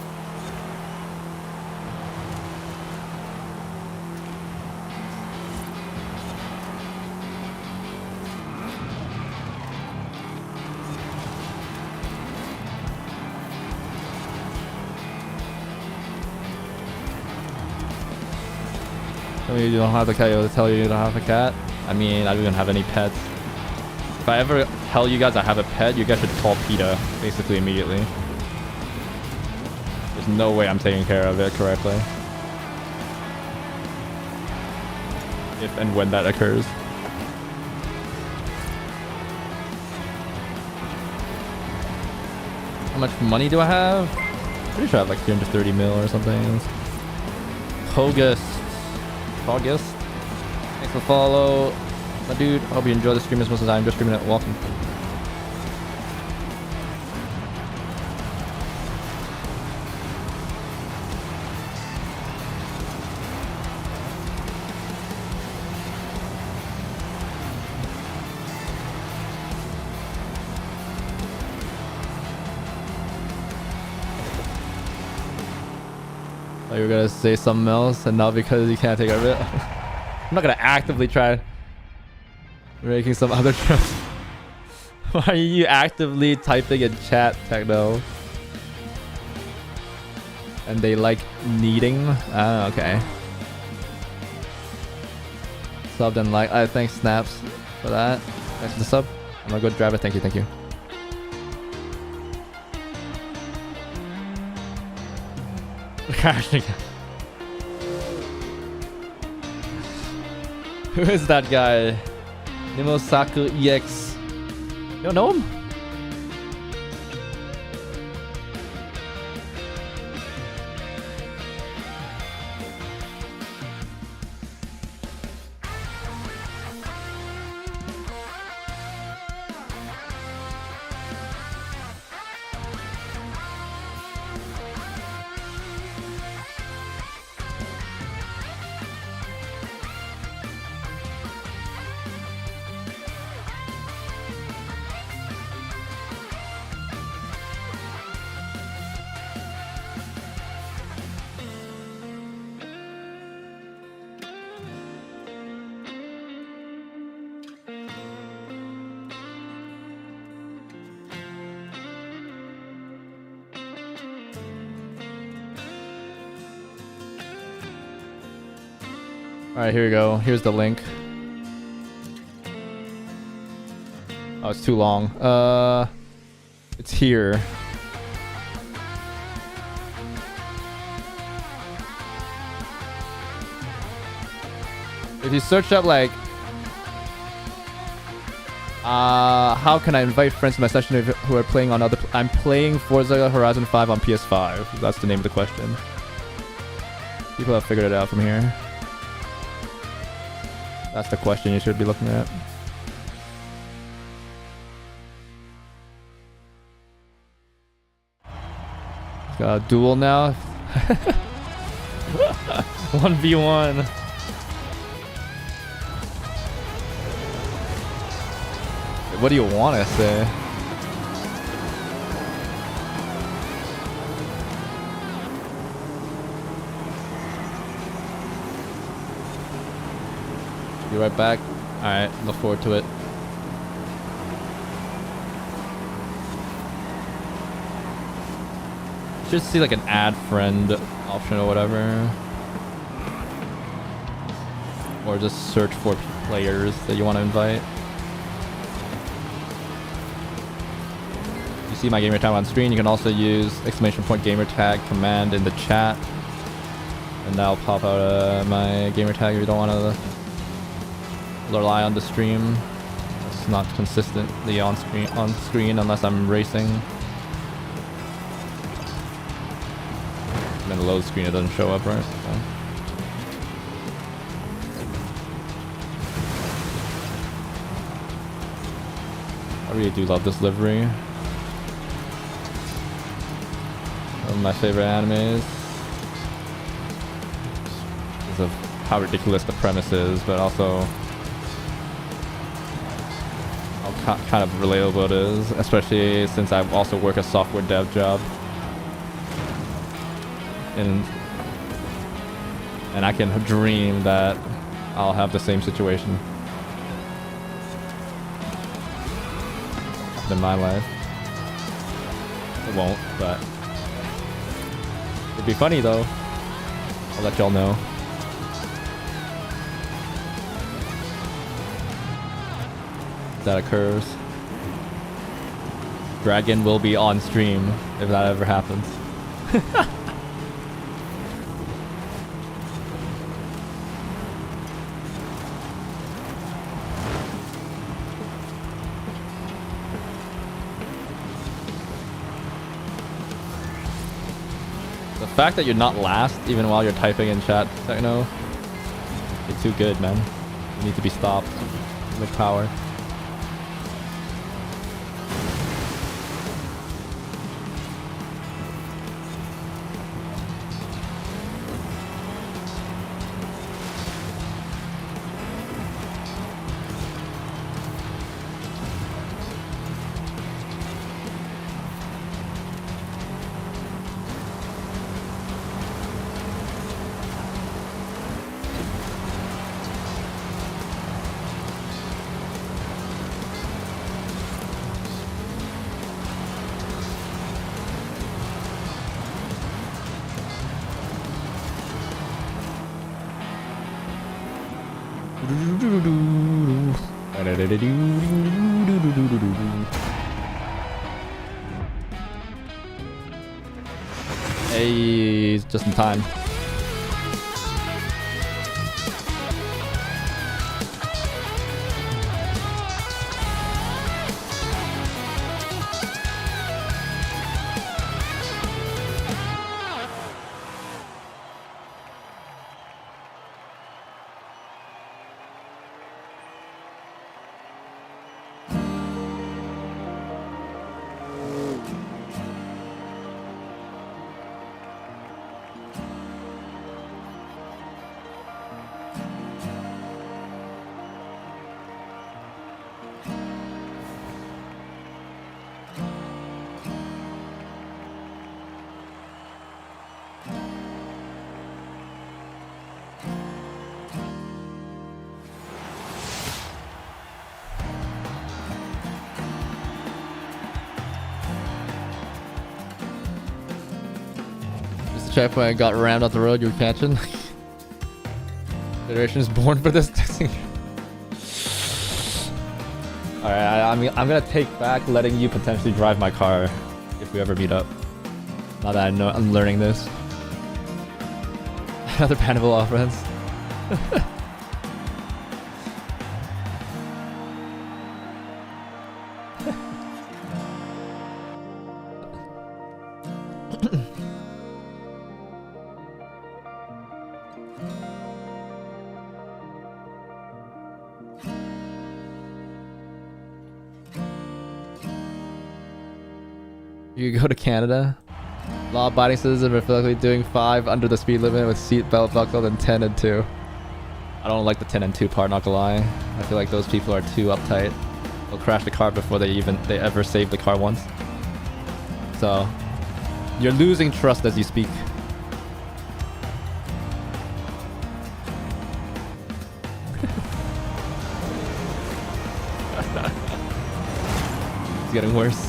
You don't have the cat, you'll tell you don't have a cat. I mean, I don't even have any pets. If I ever tell you guys I have a pet, you guys should call PETA, basically immediately. There's no way I'm taking care of it correctly. If and when that occurs. How much money do I have? Pretty sure I have like 330 mil or something. August. Thanks for the follow. My dude, hope you enjoy the stream as much as I'm just streaming it. Welcome. Oh, you were gonna say something else, and not because you can't take care of it. I'm not gonna actively try making some other jokes. Why are you actively typing in chat, Techno? And they like kneading? Oh, okay. Subbed and like. Thanks, Snaps, for that. Thanks for the sub. I'm a good driver. Thank you, thank you. Who is that guy? Nimosaku EX. You don't know him? Alright, here we go. Here's the link. Oh, it's too long. It's here. If you search up like how can I invite friends to my session who are playing on other I'm playing Forza Horizon 5 on PS5. That's the name of the question. People have figured it out from here. That's the question you should be looking at. Got a duel now. 1v1. What do you want to say? Be right back. Alright, look forward to it. Should see like an add friend option or whatever. Or just search for players that you want to invite. You see my gamer tag on screen. You can also use !gamertag command in the chat. And that'll pop out my gamer tag if you don't want to rely on the stream. It's not consistently on screen unless I'm racing. And then the load screen it doesn't show up, right? So. I really do love this livery. One of my favorite animes. Because of how ridiculous the premise is, but also kind of relatable it is, especially since I also work a software dev job. and I can dream that I'll have the same situation in my life. It won't, but it'd be funny though. I'll let y'all know. If that occurs. Dragon will be on stream if that ever happens. The fact that you're not last even while you're typing in chat, Techno, you're too good, man. You need to be stopped with power. Hey, just in time. Checkpoint got rammed off the road you were catching. Federation is born for this. Alright, I'm gonna take back letting you potentially drive my car if we ever meet up. Now that I know I'm learning this. Another Panable offense. You go to Canada. Law-abiding citizens are reflectively doing 5 under the speed limit with seatbelt buckled and 10 and 2. I don't like the 10 and 2 part, not gonna lie. I feel like those people are too uptight. They'll crash the car before they ever save the car once. So, you're losing trust as you speak. It's getting worse.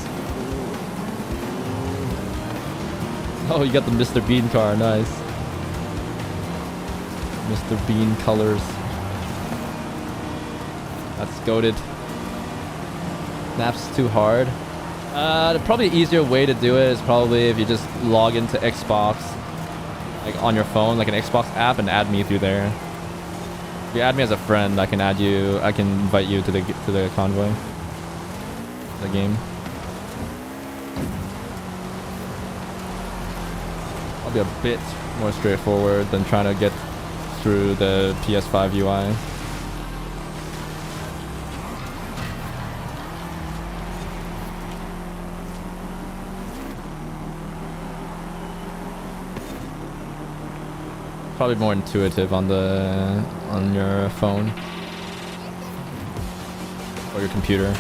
Oh, you got the Mr. Bean car, nice. Mr. Bean colors. That's goated. Snaps too hard. The probably easier way to do it is probably if you just log into Xbox, like on your phone, like an Xbox app, and add me through there. If you add me as a friend, I can add you. I can invite you to the convoy, the game. Be a bit more straightforward than trying to get through the PS5 UI. Probably more intuitive on your phone or your computer.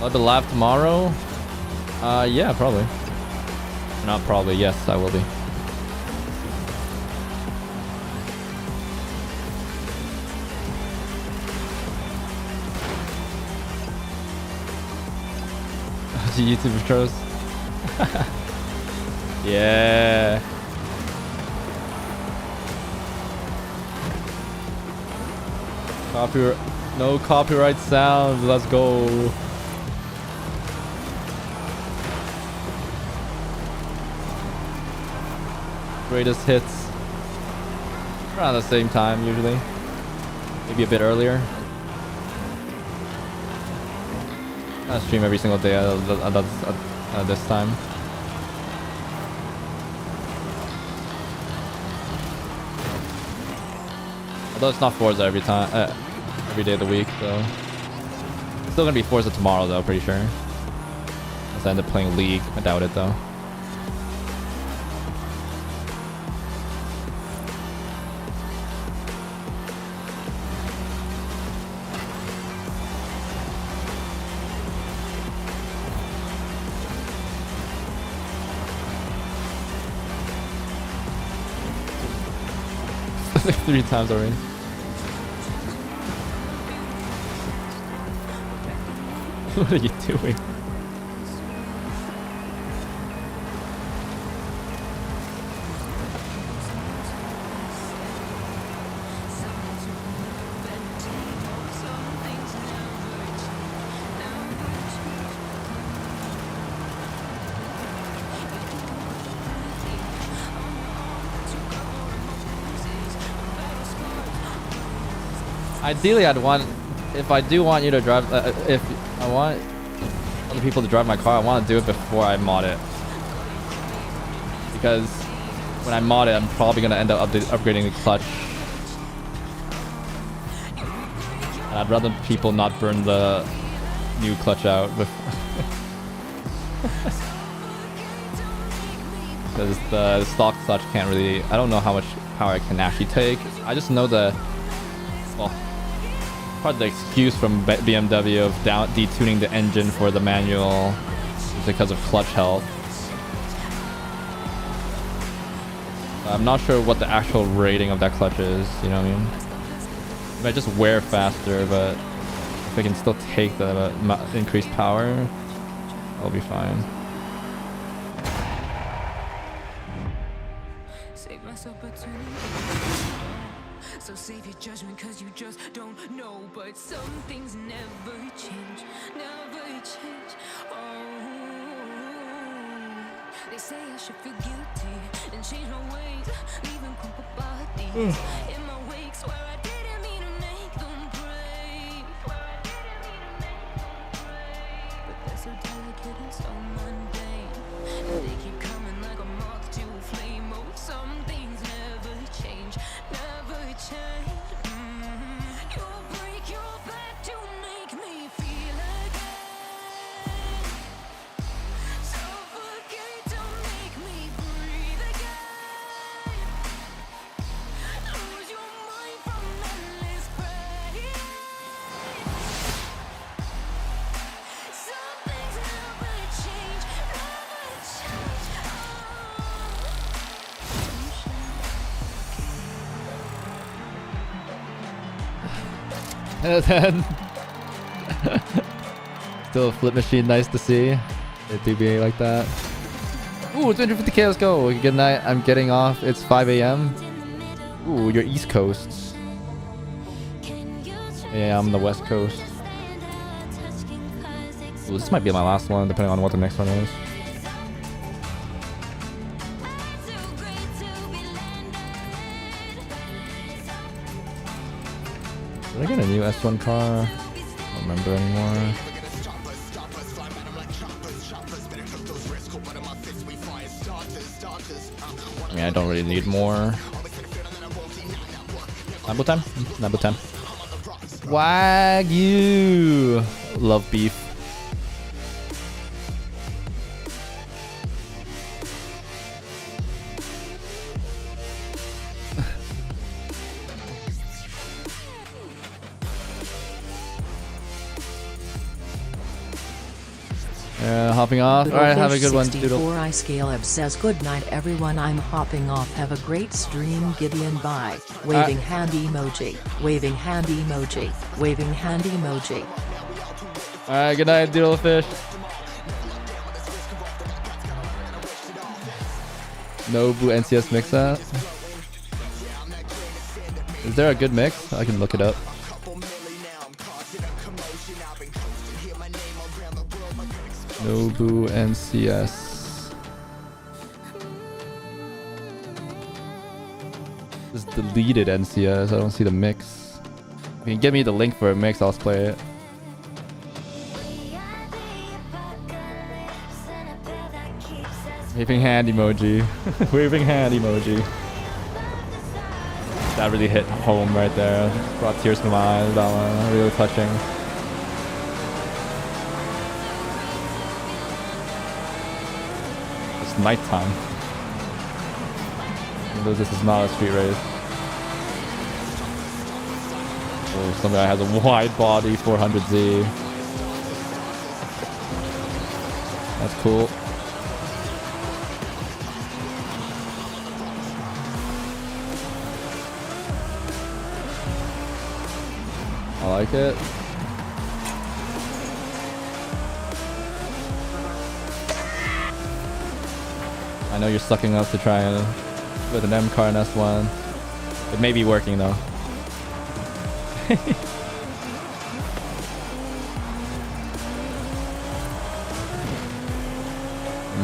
I'll be live tomorrow. Yeah, probably. Not probably. Yes, I will be. YouTube intros. Yeah. No copyright sounds. Let's go. Greatest hits. Around the same time usually. Maybe a bit earlier. I stream every single day at this time. Although it's not Forza every day of the week, so it's still gonna be Forza tomorrow though, pretty sure. Unless I end up playing League, I doubt it though. Like 3 times already. What are you doing? Ideally, I'd want, if I do want you to drive, if I want other people to drive my car, I want to do it before I mod it. Because when I mod it, I'm probably going to end up upgrading the clutch. And I'd rather people not burn the new clutch out. Because the stock clutch can't really, I don't know how much power it can actually take. I just know the, well, part of the excuse from BMW of detuning the engine for the manual is because of clutch health. I'm not sure what the actual rating of that clutch is, you know what I mean? It might just wear faster, but if I can still take the increased power, I'll be fine. So save your judgment cause you just don't know. But some things never change, never change. Oh, they say I should feel guilty and change my ways, leaving crumpled bodies in my wake. Swear I didn't mean to make them break, but they're so delicate and so mundane, and they keep coming like a moth to a flame. Oh, some things never change, never change. You'll break your back to make me feel again. Suffocate to make me breathe again. Lose your mind from endless pain. Some things never change, never change. Still a flip machine, nice to see. It do be like that. Ooh, 250k, let's go. Good night, I'm getting off. It's 5 a.m. Ooh, you're East Coast. Yeah, I'm the West Coast. Ooh, this might be my last one, depending on what the next one is. Did I get a new S1 car? I don't remember anymore. I mean, I don't really need more. Lambo time? Lambo time. Wagyu! Love beef. hopping off. Alright, have a good one, Doodle. I Scaleb says good night everyone, I'm hopping off, have a great stream, Gideon, bye. Waving hand emoji, waving hand emoji, waving hand emoji. Alright, good night, Doodlefish. Nobu NCS mix that. Is there a good mix? I can look it up. Nobu NCS. Just deleted NCS. I don't see the mix. If you can give me the link for a mix, I'll play it. Waving hand emoji. Waving hand emoji. That really hit home right there. Brought tears to my eyes. That one really touching. It's nighttime. Even though this is not a street race. Oh, some guy has a wide body 400Z. That's cool. I like it. I know you're sucking up to try and with an M car and S1. It may be working though.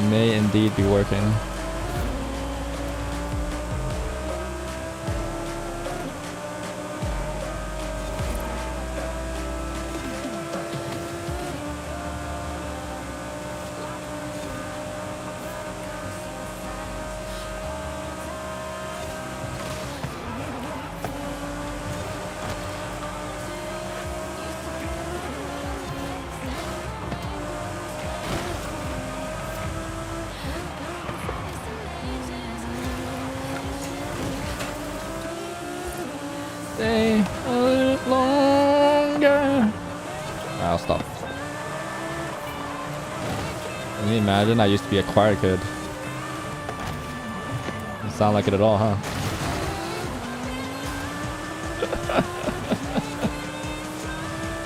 May indeed be working. Stay a little longer. I'll stop. Can you imagine? I used to be a choir kid. Doesn't sound like it at all, huh?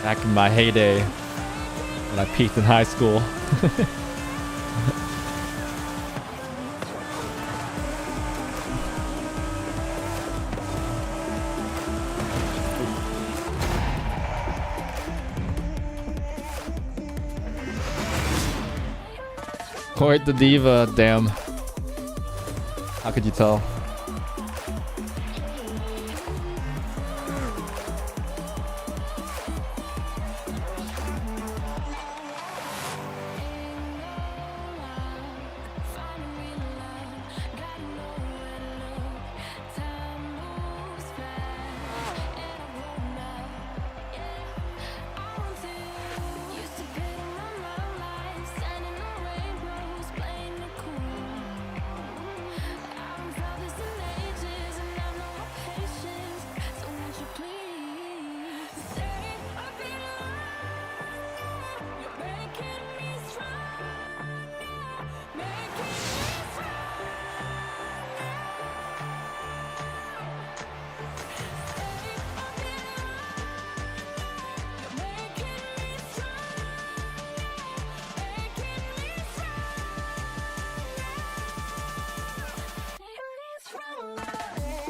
Back in my heyday, when I peaked in high school. Court the diva, damn. How could you tell?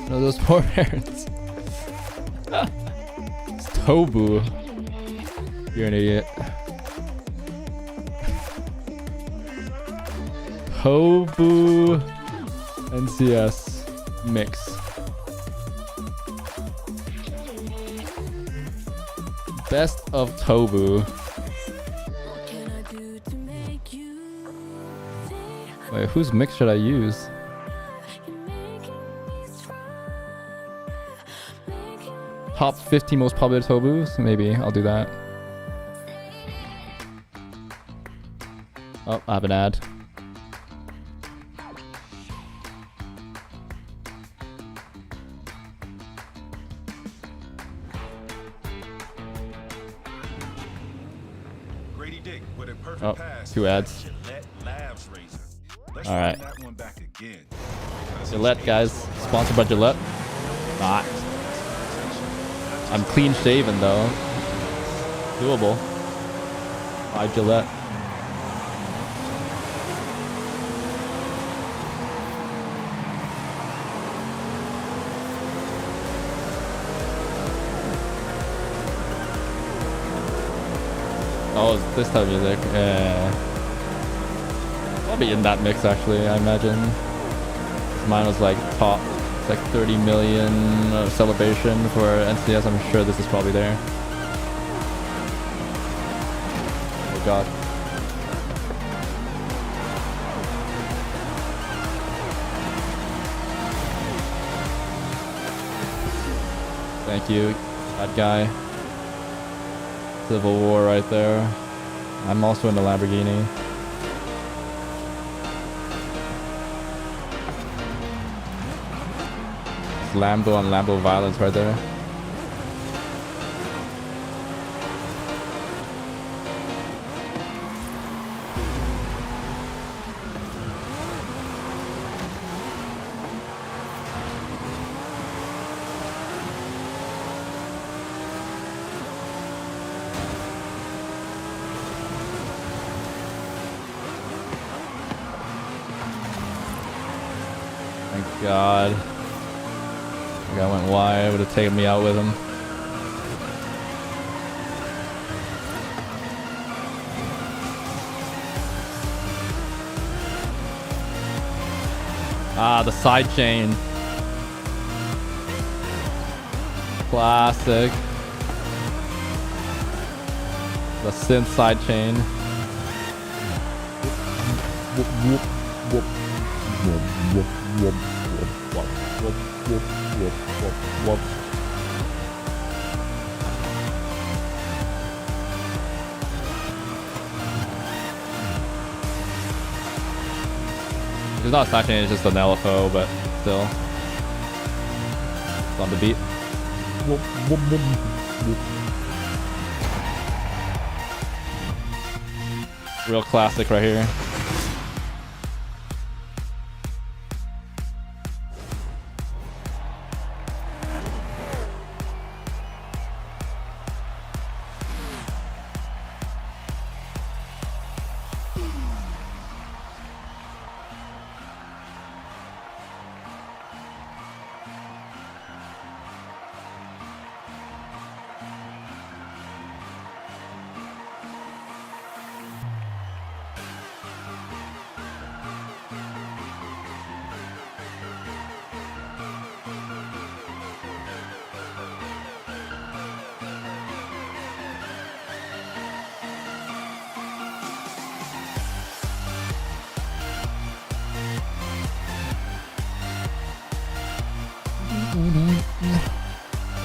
No, those poor parents. It's Tobu. You're an idiot. Tobu NCS mix. Best of Tobu. Wait, whose mix should I use? Top 50 most popular Tobus? Maybe I'll do that. Oh, I have an ad. Grady Dick. Oh, 2 ads. Alright. Gillette, guys. Sponsored by Gillette. Not. I'm clean shaven though. Doable. By Gillette. Oh, it's this type of music. I'll be in that mix actually, I imagine. Mine was like top. It's like 30 million celebration for NCS. I'm sure this is probably there. Oh god. Thank you, that guy. Civil War right there. I'm also in the Lamborghini. It's Lambo on Lambo violence right there. God. The guy went wide, would have taken me out with him. Ah, the side chain. Classic. The synth side chain. Whoop, whoop, whoop, whoop, whoop, whoop. Whoop, whoop, whoop, whoop, whoop, whoop. It's not a it's just an LFO, but still. It's on the beat. Whoop, whoop, whoop, whoop. Real classic right here.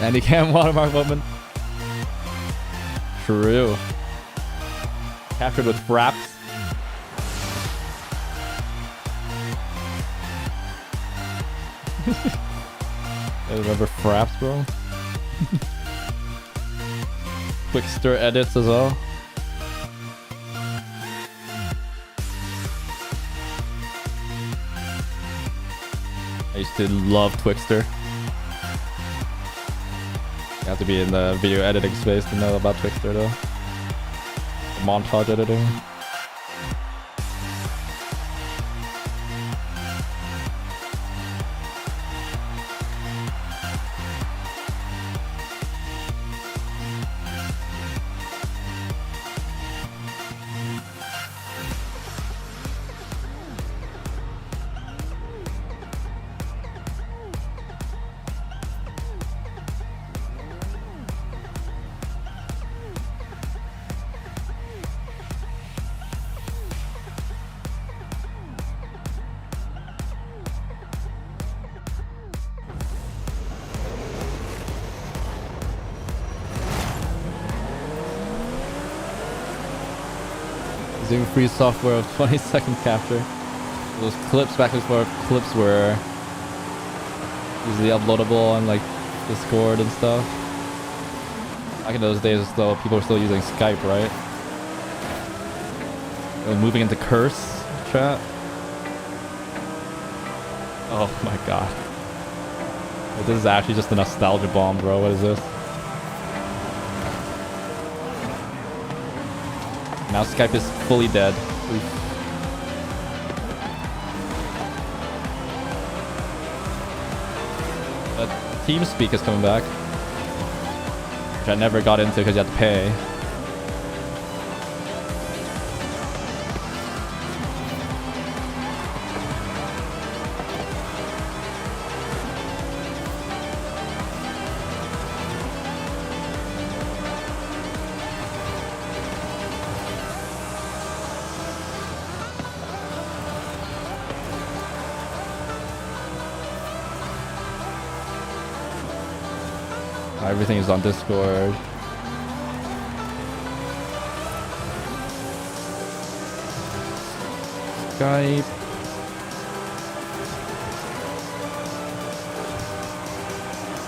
Andy Cam watermark moment. True. Captured with fraps. I remember fraps, bro. Quick stir edits as well. I used to love Twixter. You have to be in the video editing space to know about Twixter though. Montage editing. Using free software of 20-second capture. Those clips, back and forth clips were easily uploadable on like Discord and stuff. Back in those days, though, people were still using Skype, right? Moving into curse chat. Oh my god. This is actually just a nostalgia bomb, bro. What is this? Now Skype is fully dead. Oof. But TeamSpeak is coming back. Which I never got into because you had to pay. Everything is on Discord. Skype.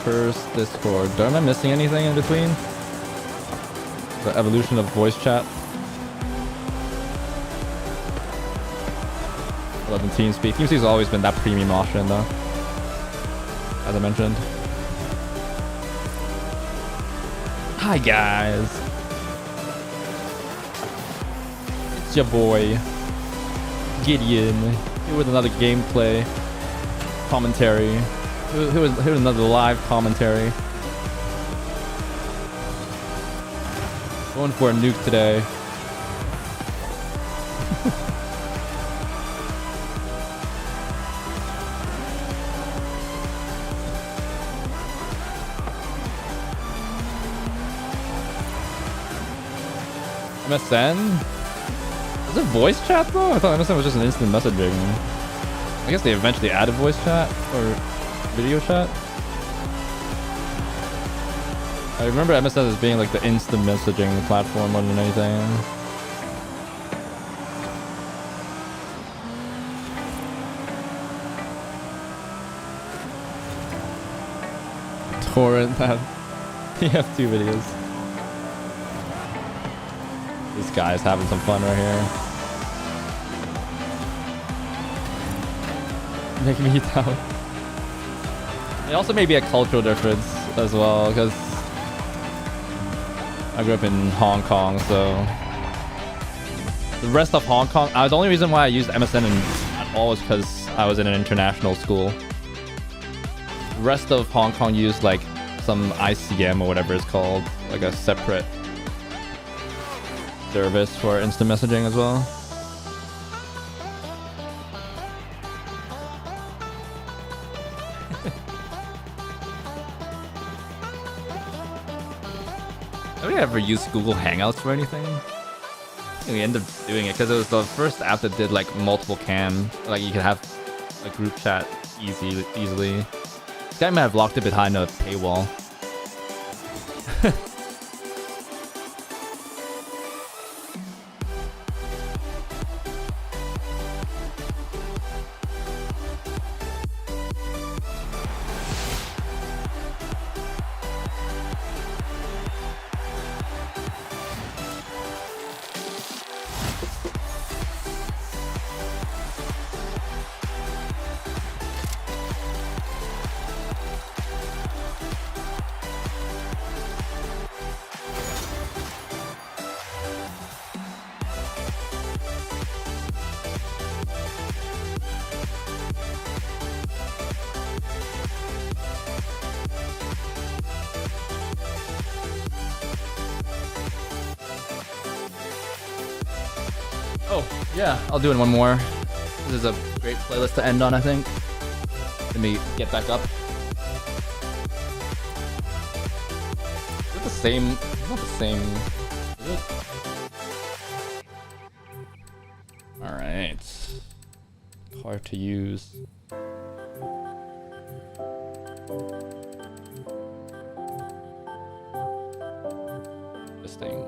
First Discord. Am I missing anything in between? The evolution of voice chat. 11 TeamSpeak. TeamSpeak has always been that premium option though. As I mentioned. Hi guys, it's your boy Gideon here with another gameplay commentary. Here was another live commentary. Going for a nuke today. MSN? Is it voice chat though? I thought MSN was just an instant messaging. I guess they eventually added voice chat or video chat. I remember MSN as being like the instant messaging platform more than anything. Torrent that TF2 videos. This guy's having some fun right here. Making me down. It also may be a cultural difference as well, because I grew up in Hong Kong, so the rest of Hong Kong. The only reason why I used MSN at all was because I was in an international school. The rest of Hong Kong used like some ICM or whatever it's called, like a separate service for instant messaging as well. Have you ever used Google Hangouts for anything? I think we ended up doing it because it was the first app that did like multiple cam. Like you could have a group chat easily. This guy might have locked it behind a paywall. Yeah, I'll do it one more. This is a great playlist to end on, I think. Let me get back up. Is it the same? It's not the same. Is it? Alright. Hard to use. This thing.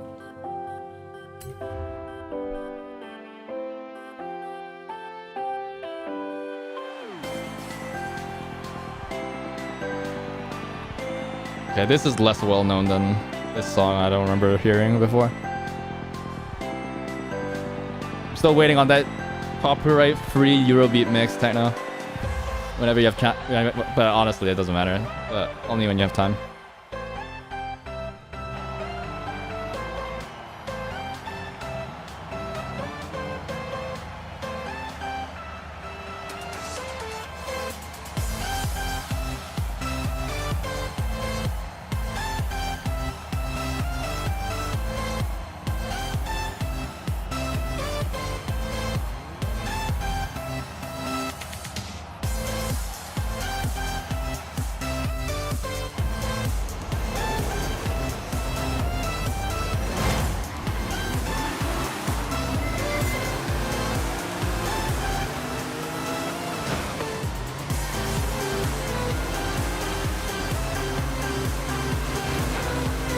Okay, this is less well known than this song I don't remember hearing before. still waiting on that copyright-free Eurobeat mix, Techno. Whenever you have chat, but honestly, it doesn't matter. But only when you have time.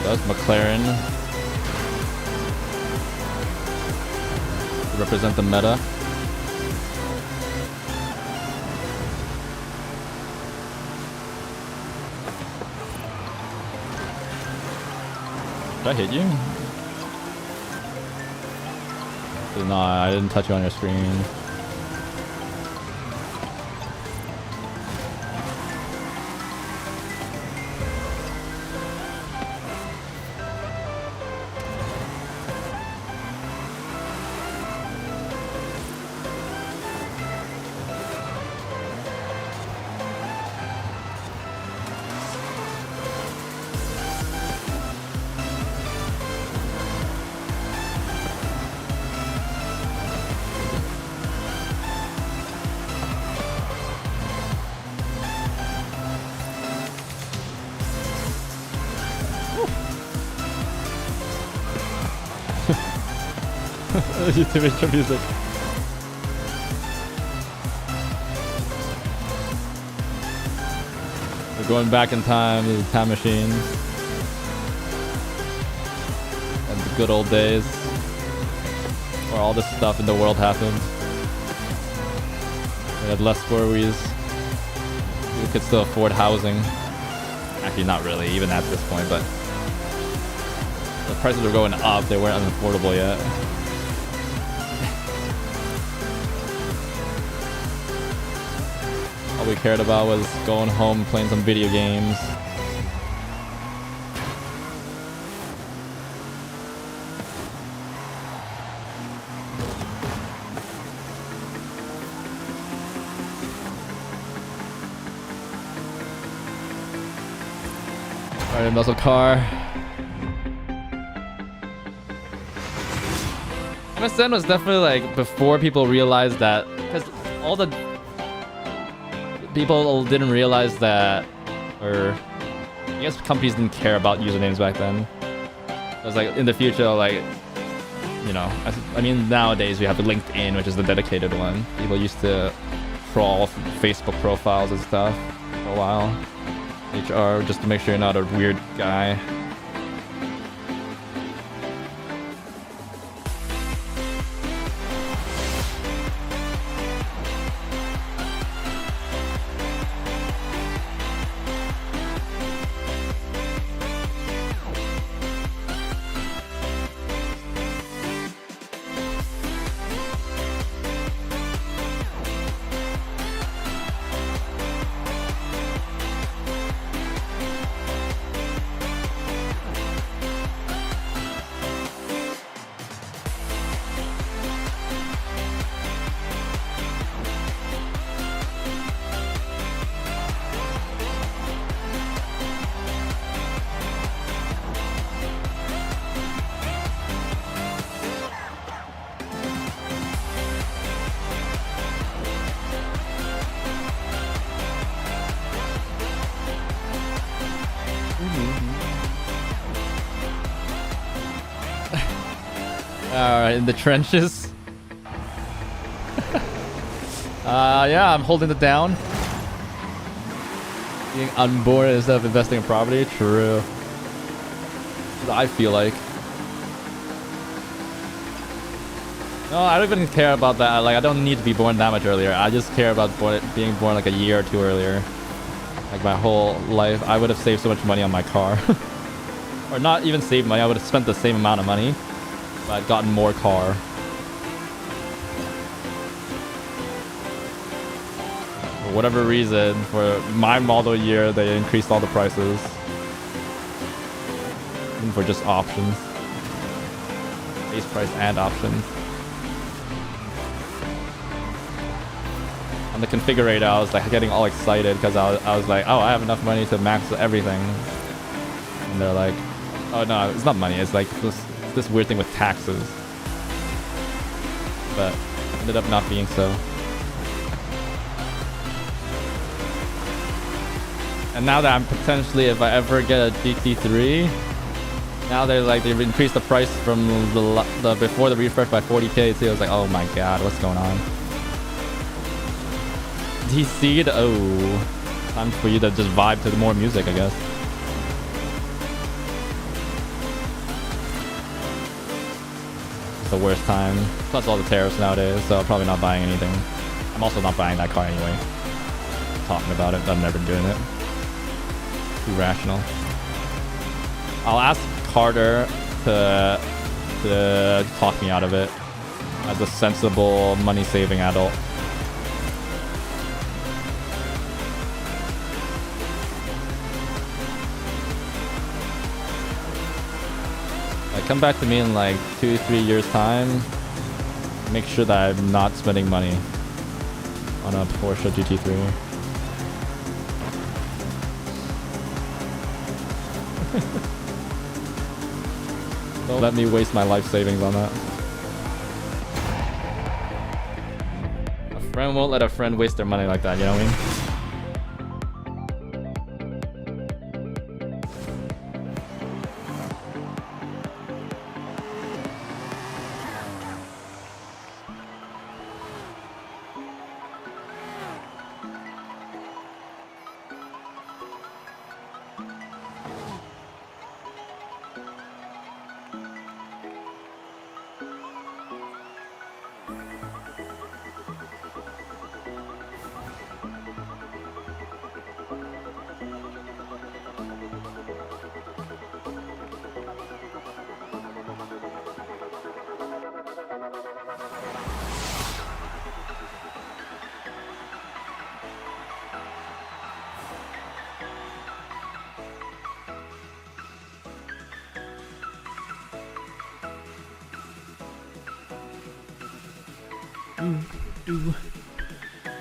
That's McLaren. To represent the meta. Did I hit you? No, I didn't touch you on your screen. YouTube intro music. We're going back in time to the time machine. And the good old days. Where all this stuff in the world happened. We had less worries. We could still afford housing. Actually, not really, even at this point, but the prices were going up, they weren't unaffordable yet. All we cared about was going home and playing some video games. Alright, muscle car. MSN was definitely like before people realized that, because all the people didn't realize that, or I guess companies didn't care about usernames back then. It was like in the future, like, you know, I mean nowadays we have LinkedIn, which is the dedicated one. People used to crawl Facebook profiles and stuff for a while. HR, just to make sure you're not a weird guy. Alright, in the trenches. Yeah, I'm holding it down. Being unborn instead of investing in property. True. That's what I feel like. No, I don't even care about that. Like, I don't need to be born that much earlier. I just care about being born like a year or two earlier. Like my whole life, I would have saved so much money on my car. Or not even saved money, I would have spent the same amount of money, but I'd gotten more car. For whatever reason, for my model year, they increased all the prices. Even for just options. Base price and options. On the configurator, I was like getting all excited because I was like, oh, I have enough money to max everything. And they're like, oh no, it's not money. It's like this weird thing with taxes. But ended up not being so. And now that I'm potentially, if I ever get a GT3, now they've increased the price from the before the refresh by 40k too. I was like, oh my god, what's going on? DC'd? Oh, time for you to just vibe to the more music, I guess. It's the worst time. Plus all the tariffs nowadays, so I'm probably not buying anything. I'm also not buying that car anyway. Talking about it, I've never been doing it. Too rational. I'll ask Carter to talk me out of it as a sensible money-saving adult. Like, come back to me in like 2-3 years time. Make sure that I'm not spending money on a Porsche GT3. Don't let me waste my life savings on that. A friend won't let a friend waste their money like that, you know what I mean?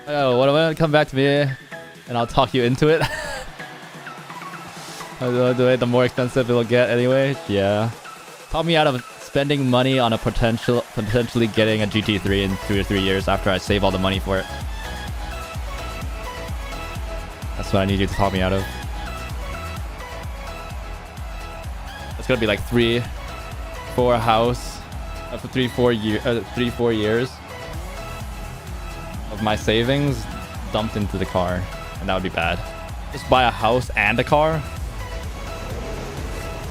Oh, what am I gonna come back to me and I'll talk you into it? The more expensive it'll get anyway. Yeah. Talk me out of spending money on a potentially getting a GT3 in 2 or 3 years after I save all the money for it. That's what I need you to talk me out of. It's gonna be like 3-4 house after 3-4 years of my savings dumped into the car, and that would be bad. Just buy a house and a car.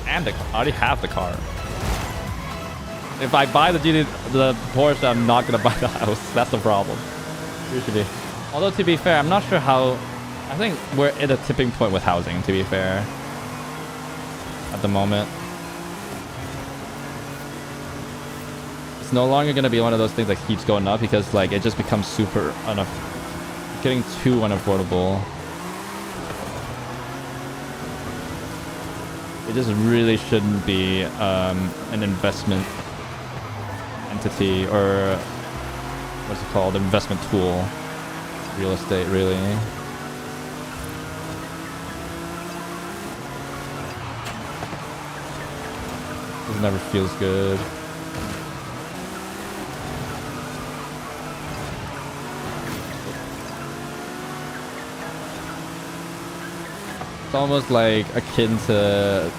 I already have the car. If I buy the Porsche, I'm not gonna buy the house. That's the problem. Usually. Although to be fair, I'm not sure how. I think we're at a tipping point with housing. To be fair, at the moment, it's no longer gonna be one of those things that keeps going up because like it just becomes super getting too unaffordable. It just really shouldn't be an investment entity or what's it called? Investment tool. Real estate, really. It never feels good. It's almost like akin to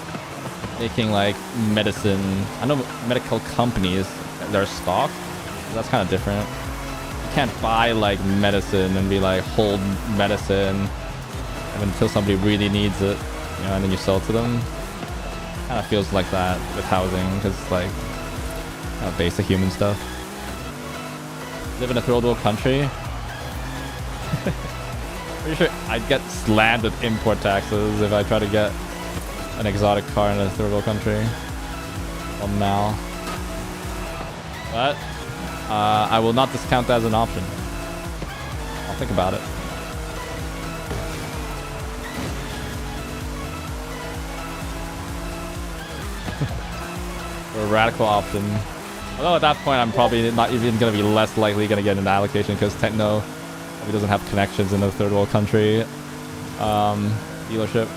making like medicine. I know medical companies, their stock. That's kind of different. You can't buy like medicine and be like hold medicine until somebody really needs it, you know, and then you sell it to them. Kind of feels like that with housing because it's like kind of basic human stuff. Live in a third world country. Pretty sure I'd get slammed with import taxes if I try to get an exotic car in a third world country. Well, now. But I will not discount that as an option. I'll think about it. or a radical option. Although at that point, I'm probably not even going to be less likely going to get an allocation because Techno probably doesn't have connections in a third world country dealership.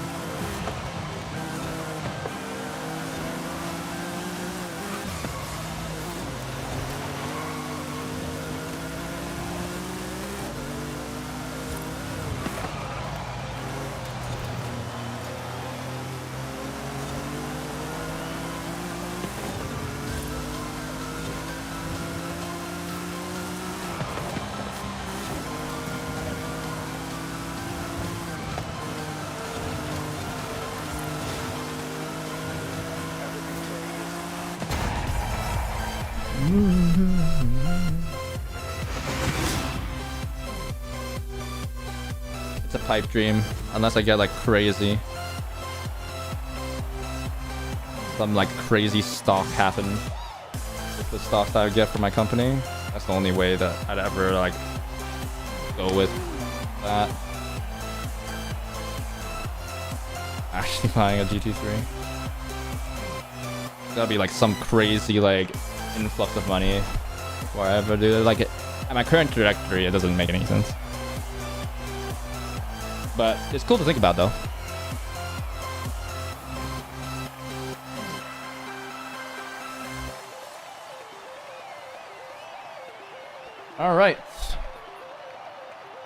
It's a pipe dream, unless I get like crazy. Some like crazy stock happen with the stocks that I get from my company. That's the only way that I'd ever like go with that. Actually buying a GT3. That'd be like some crazy like influx of money before I ever do it. Like at my current trajectory, it doesn't make any sense. But it's cool to think about though. All right.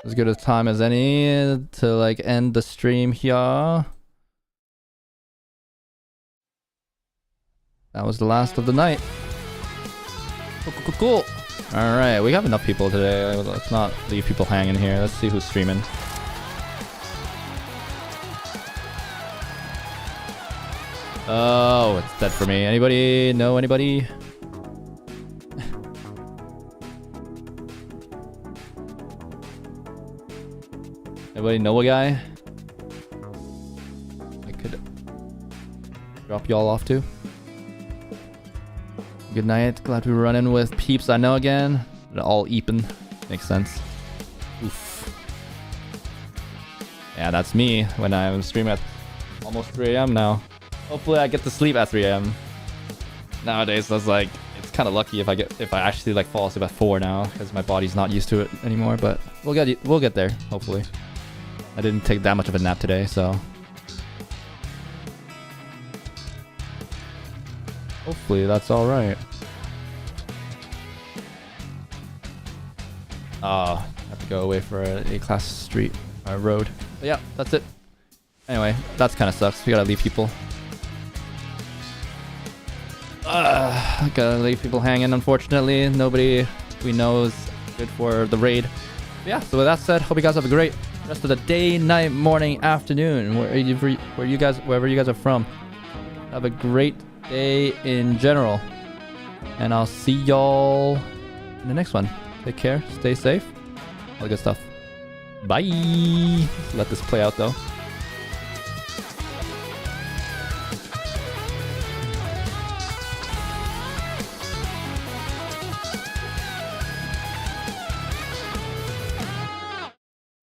As good a time as any to like end the stream here. That was the last of the night. Cool. All right, we have enough people today. Let's not leave people hanging here. Let's see who's streaming. Oh, it's dead for me. Anybody know anybody? Anybody know a guy I could drop y'all off to? Good night. Glad we were running with peeps I know again. They're all eeping. Makes sense. Oof. Yeah, that's me when I'm streaming at almost 3 a.m. now. Hopefully I get to sleep at 3 a.m. Nowadays, that's like, it's kind of lucky if I actually like fall asleep at 4 now because my body's not used to it anymore. But we'll get there. Hopefully. I didn't take that much of a nap today, so hopefully that's all right. I have to go away for a class street road. But yeah, that's it. Anyway, that's kind of sucks. We gotta leave people. Gotta leave people hanging. Unfortunately, nobody we know is good for the raid. But yeah. So with that said, hope you guys have a great rest of the day, night, morning, afternoon, wherever you guys are from. Have a great day in general, and I'll see y'all in the next one. Take care, stay safe, all the good stuff. Bye. Let's let this play out though.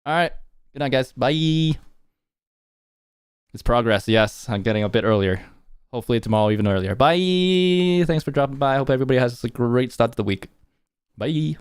All right. Good night, guys. Bye. It's progress. Yes, I'm getting a bit earlier. Hopefully tomorrow even earlier. Bye. Thanks for dropping by. I hope everybody has a great start to the week. Bye.